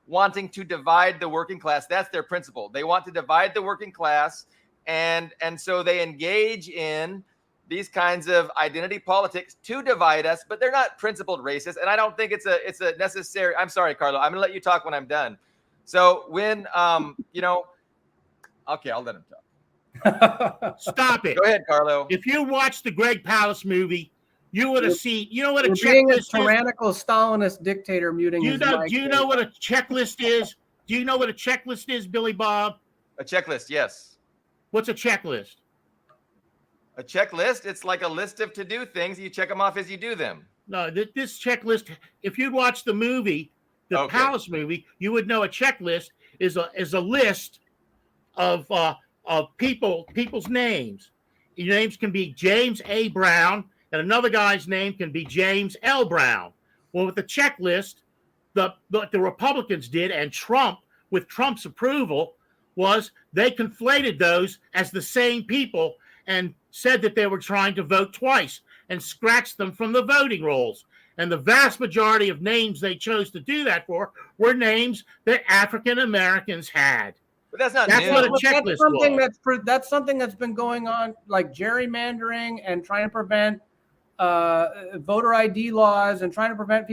wanting to divide the working class. That's their principle. They want to divide the working class. And so they engage in these kinds of identity politics to divide us, but they're not principled racist. And I don't think it's a necessary. I'm sorry, Carlo. I'm gonna let you talk when I'm done. So when okay, I'll let him talk. Stop it. Go ahead, Carlo. If you watched the Greg Palast movie, you would have seen. You know what a You're being a checklist is? tyrannical Stalinist dictator muting Do his mic. you know what a checklist is? Do you know what a checklist is, Billy Bob? A checklist, yes. What's a checklist? A checklist, it's like a list of to-do things. You check them off as you do them. No, this checklist. If you'd watched the movie, the Okay. Palace movie, you would know a checklist is a list of people's names. Your names can be James A. Brown, and another guy's name can be James L. Brown. Well, with the checklist, the Republicans did, and Trump, with Trump's approval, was they conflated those as the same people and said that they were trying to vote twice and scratched them from the voting rolls. And the vast majority of names they chose to do that for were names that African Americans had. But that's not That's new. what a checklist was. That's something that's been going on, like gerrymandering and trying to prevent voter ID laws and trying to prevent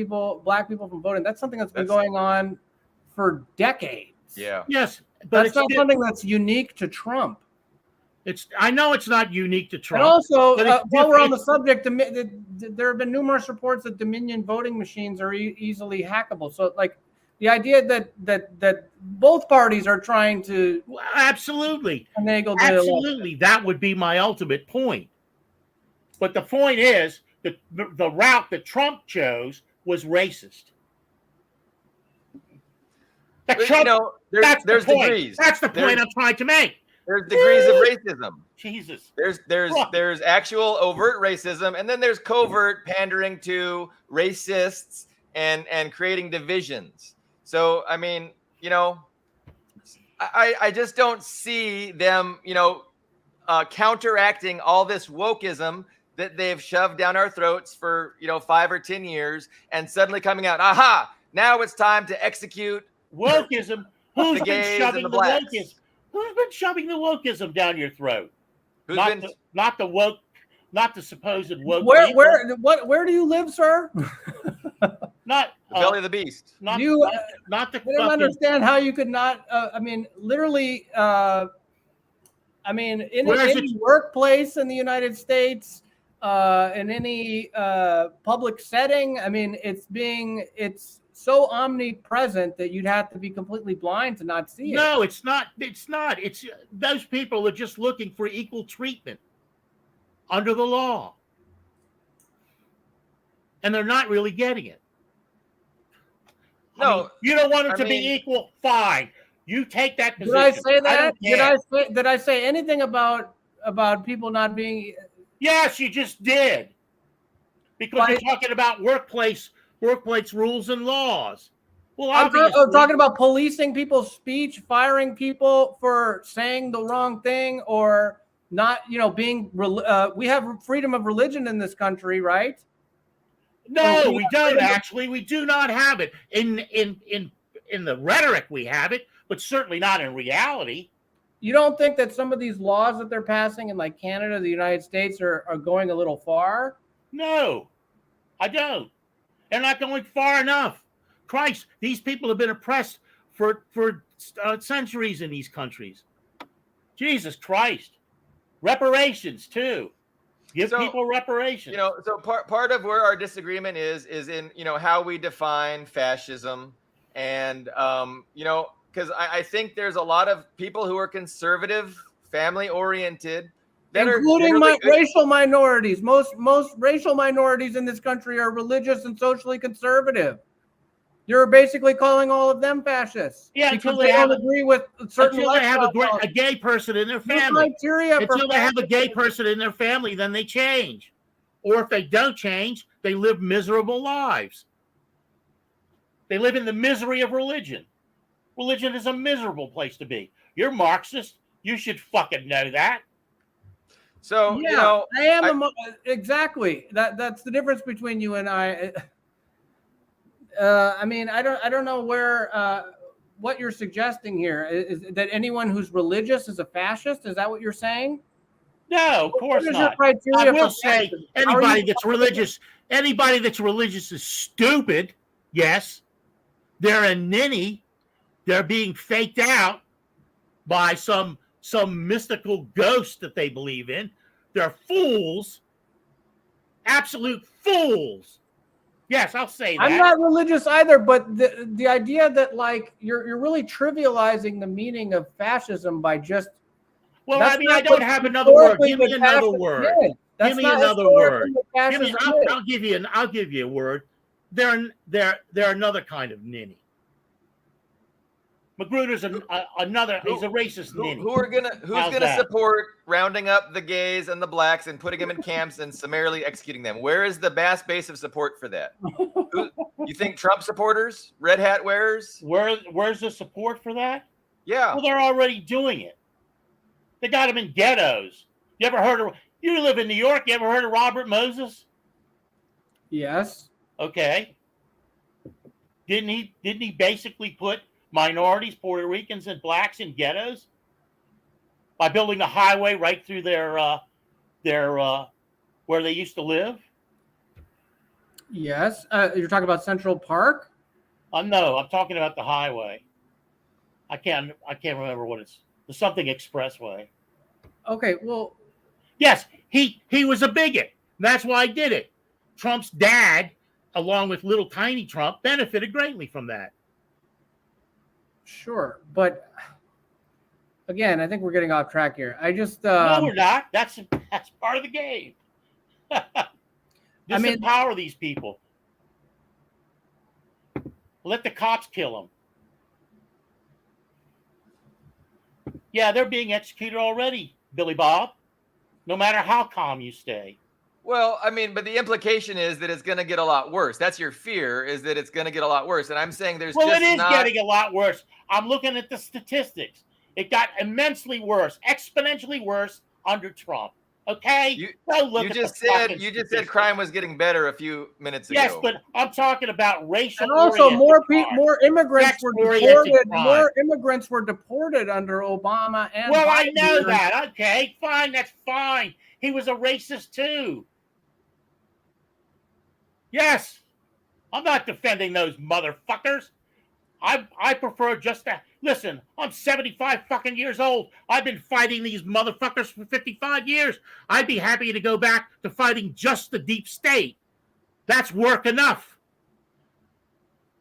black people from voting. That's something that's been going on for decades. Yeah. Yes, but That's not something that's unique to Trump. I know it's not unique to Trump. And also, but while we're on the subject, there have been numerous reports that Dominion voting machines are easily hackable. So, like, the idea that both parties are trying to absolutely, finagle absolutely, that would be my ultimate point. But the point is that the route that Trump chose was racist. But, you know, there's degrees. That's the point I'm trying to make. There's degrees of racism. Jesus. There's actual overt racism, and then there's covert pandering to racists and creating divisions. So, I mean, you know, I just don't see them, you know, counteracting all this wokeism that they've shoved down our throats for, you know, 5 or 10 years and suddenly coming out, aha, now it's time to execute wokeism. Who's the been gays shoving and the the blacks. wokeism? Who's been shoving the wokeism down your throat? Not the supposed woke. Where do you live, sir? Not the belly of the beast. Not the. I don't understand how you could not. I mean, literally. I mean, in any workplace in the United States, in any public setting, I mean, it's so omnipresent that you'd have to be completely blind to not see it. No, it's not. It's not. It's those people are just looking for equal treatment under the law, and they're not really getting it. No, I mean, you don't want it be equal. Fine, you take that position. Did I say that? Did I say anything about people not being? Yes, you just did, because you're talking about workplace rules and laws. Well, I'm talking about policing people's speech, firing people for saying the wrong thing, or not, you know, being. We have freedom of religion in this country, right? No, we don't actually. We do not have it in the rhetoric. We have it, but certainly not in reality. You don't think that some of these laws that they're passing in, like, Canada, the United States, are going a little far? No, I don't. They're not going far enough. Christ, these people have been oppressed for centuries in these countries. Jesus Christ. Reparations, too. Give people reparations. You know, so part of where our disagreement is in, you know, how we define fascism. And, you know, because I think there's a lot of people who are conservative, family-oriented, including racial minorities. Most racial minorities in this country are religious and socially conservative. You're basically calling all of them fascists. Yeah, until they don't agree with certain. Until they have a gay person in their family. Until they have a gay person in their family, then they change. Or if they don't change, they live miserable lives. They live in the misery of religion. Religion is a miserable place to be. You're Marxist. You should fucking know that. So, yeah, you know, I am exactly. That's the difference between you and I. I mean, I don't know where what you're suggesting here is that anyone who's religious is a fascist. Is that what you're saying? No, of course not. I will say anybody that's religious is stupid. Yes, they're a ninny. They're being faked out by some some mystical ghost that they believe in. They're fools, absolute fools. Yes, I'll say that. I'm not religious either, but the idea that like you're really trivializing the meaning of fascism by just I don't have another word. Give me another word. Give me another word. I'll give you a word. They're another kind of ninny. Magruder's another. He's a racist ninny. Who's gonna support rounding up the gays and the blacks and putting them in camps and summarily executing them? Where is the vast base of support for that? You think Trump supporters, red hat wearers? Where's the support for that? Yeah. Well, they're already doing it. They got them in ghettos. You live in New York? You ever heard of Robert Moses? Yes. Okay. Didn't he basically put minorities, Puerto Ricans, and blacks in ghettos by building a highway right through their where they used to live? Yes. You're talking about Central Park? No, I'm talking about the highway. I can't remember what it's. The something expressway. Okay, well, yes, he was a bigot. That's why I did it. Trump's dad, along with little tiny Trump, benefited greatly from that. Sure, but again, I think we're getting off track here. I just no, we're not. That's part of the game. Disempower these people. Let the cops kill them. Yeah, they're being executed already, Billy Bob. No matter how calm you stay. Well, I mean, but the implication is that it's going to get a lot worse. That's your fear, is that it's going to get a lot worse. And I'm saying it is getting a lot worse. I'm looking at the statistics. It got immensely worse, exponentially worse under Trump. Okay? You just said crime was getting better a few minutes ago. Yes, but I'm talking about racial. And also, more immigrants were deported. More immigrants were deported under Obama and. Well, Biden. I know that. Okay, fine. That's fine. He was a racist too. Yes, I'm not defending those motherfuckers. I prefer just to listen. I'm 75 fucking years old. I've been fighting these motherfuckers for 55 years. I'd be happy to go back to fighting just the deep state. That's work enough.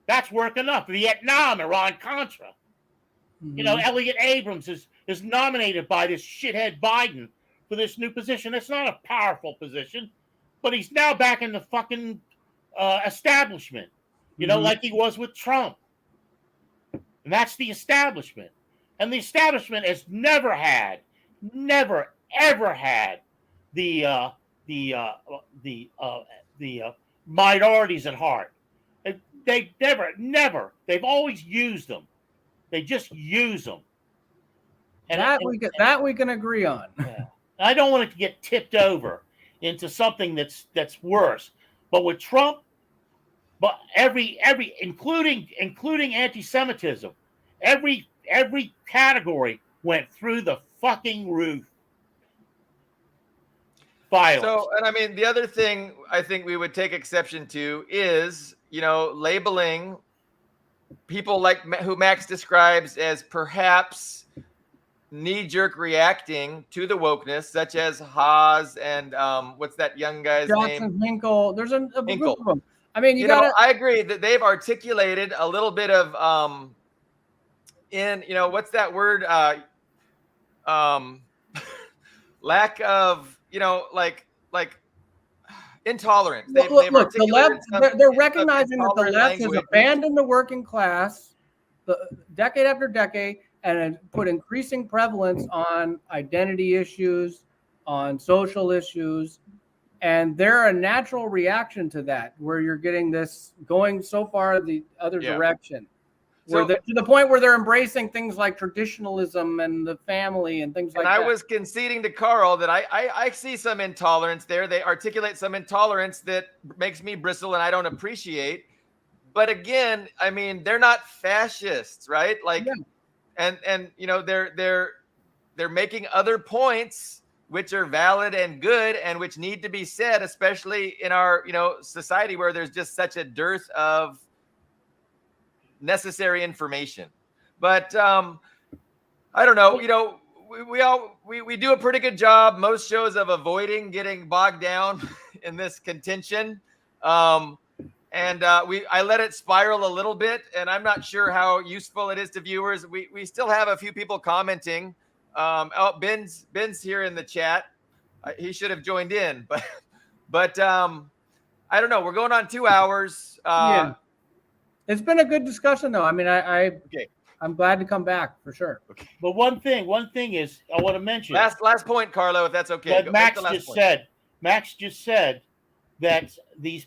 That's work enough. Vietnam, Iran, Contra. Mm-hmm. You know, Elliot Abrams is nominated by this shithead Biden for this new position. It's not a powerful position, but he's now back in the fucking establishment. You know, like he was with Trump. And that's the establishment. And the establishment has never, ever had the minorities at heart. They've never. They've always used them. They just use them. And that we can agree on. Yeah. I don't want it to get tipped over into something that's worse. But with Trump, but every including anti-Semitism, every category went through the fucking roof. Violence. So, and I mean, the other thing I think we would take exception to is, labeling people like who Max describes as perhaps knee-jerk reacting to the wokeness, such as Haas and what's that young guy's name? Hinkle. There's a Hinkle. group of them. I mean, I agree that they've articulated a little bit of what's that word? Lack of, like intolerance. Look, the left, they're recognizing that the left has abandoned the working class decade after decade and put increasing prevalence on identity issues, on social issues. And they're a natural reaction to that, where you're getting this going so far the other direction. To the point where they're embracing things like traditionalism and the family and things like that. And I was conceding to Carl that I see some intolerance there. They articulate some intolerance that makes me bristle and I don't appreciate. But again, I mean, they're not fascists, right? Like, and they're making other points which are valid and good and which need to be said, especially in our, society where there's just such a dearth of necessary information. But I don't know, we do a pretty good job most shows of avoiding getting bogged down in this contention. I let it spiral a little bit, and I'm not sure how useful it is to viewers. We still have a few people commenting. Ben's here in the chat. He should have joined in, but I don't know. We're going on 2 hours. Yeah. It's been a good discussion, though. I mean, Okay. I'm glad to come back for sure. Okay. But one thing is I want to mention last point, Carlo, if that's okay. What Max just said that the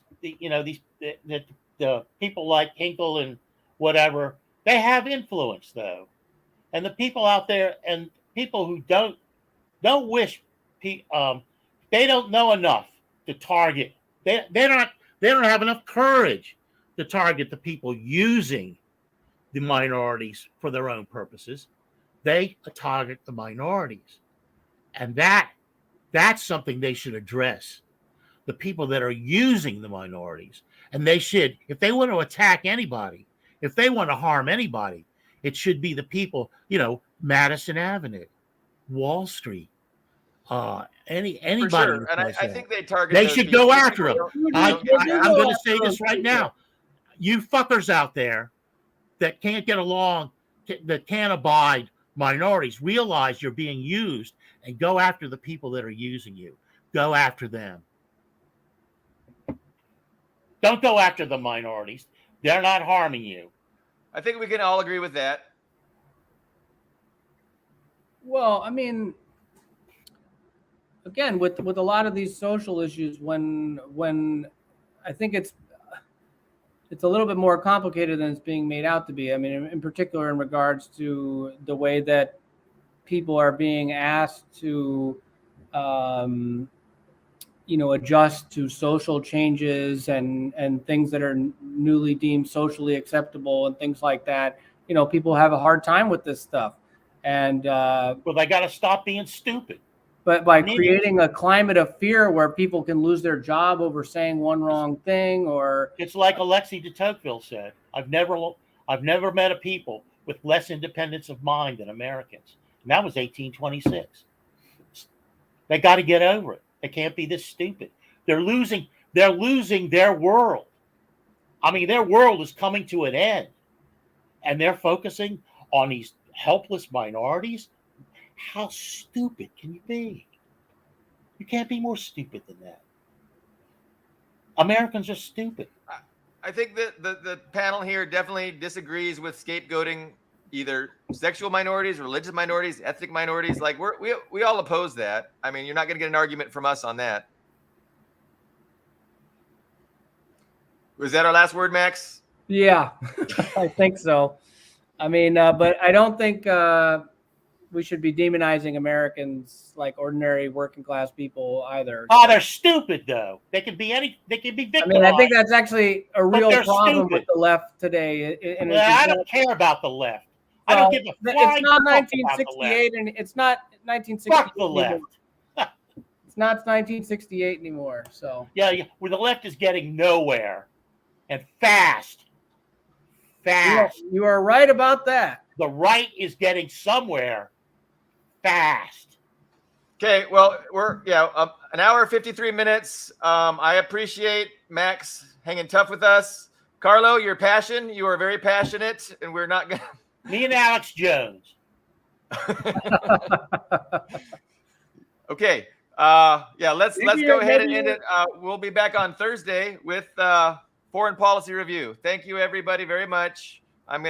people like Hinkle and whatever, they have influence though, and the people out there and people who don't wish, they don't know enough to target. They don't have enough courage to target the people using the minorities for their own purposes. They target the minorities, and that's something they should address. The people that are using the minorities, and they should, if they want to attack anybody, if they want to harm anybody, it should be the people, Madison Avenue, Wall Street, anybody. For sure. And I think they target. They should go after them. I'm going to say this right now. You fuckers out there that can't get along, that can't abide minorities, realize you're being used and go after the people that are using you. Go after them. Don't go after the minorities. They're not harming you. I think we can all agree with that. Well, I mean, again, with a lot of these social issues, when I think it's a little bit more complicated than it's being made out to be. I mean, in particular, in regards to the way that people are being asked to, adjust to social changes and things that are newly deemed socially acceptable and things like that. People have a hard time with this stuff, and they got to stop being stupid. But by creating a climate of fear where people can lose their job over saying one wrong thing, or it's like Alexis de Tocqueville said, I've never met a people with less independence of mind than Americans. And that was 1826. They got to get over it. They can't be this stupid. They're losing their world. I mean, their world is coming to an end, and they're focusing on these helpless minorities. How stupid can you be? You can't be more stupid than that. Americans are stupid. I think that the panel here definitely disagrees with scapegoating either sexual minorities, religious minorities, ethnic minorities. Like we all oppose that. I mean, you're not going to get an argument from us on that. Was that our last word, Max? Yeah, I think so. I mean, but I don't think we should be demonizing Americans like ordinary working class people either. Oh, they're stupid though. They can be victimized. I mean, I think that's actually a real problem with the left today. I don't care about the left. I don't give a flying It's not fuck 1968, and it's not 1968. Fuck the left. It's not 1968 anymore. So yeah, where the left is getting nowhere, and fast. You are right about that. The right is getting somewhere fast. Okay, well, we're an hour 53 minutes. I appreciate Max hanging tough with us. Carlo, your passion, you are very passionate, and we're not gonna. Me and Alex Jones. Okay. Let's go ahead and end it. We'll be back on Thursday with Foreign Policy Review. Thank you, everybody, very much. I'm going to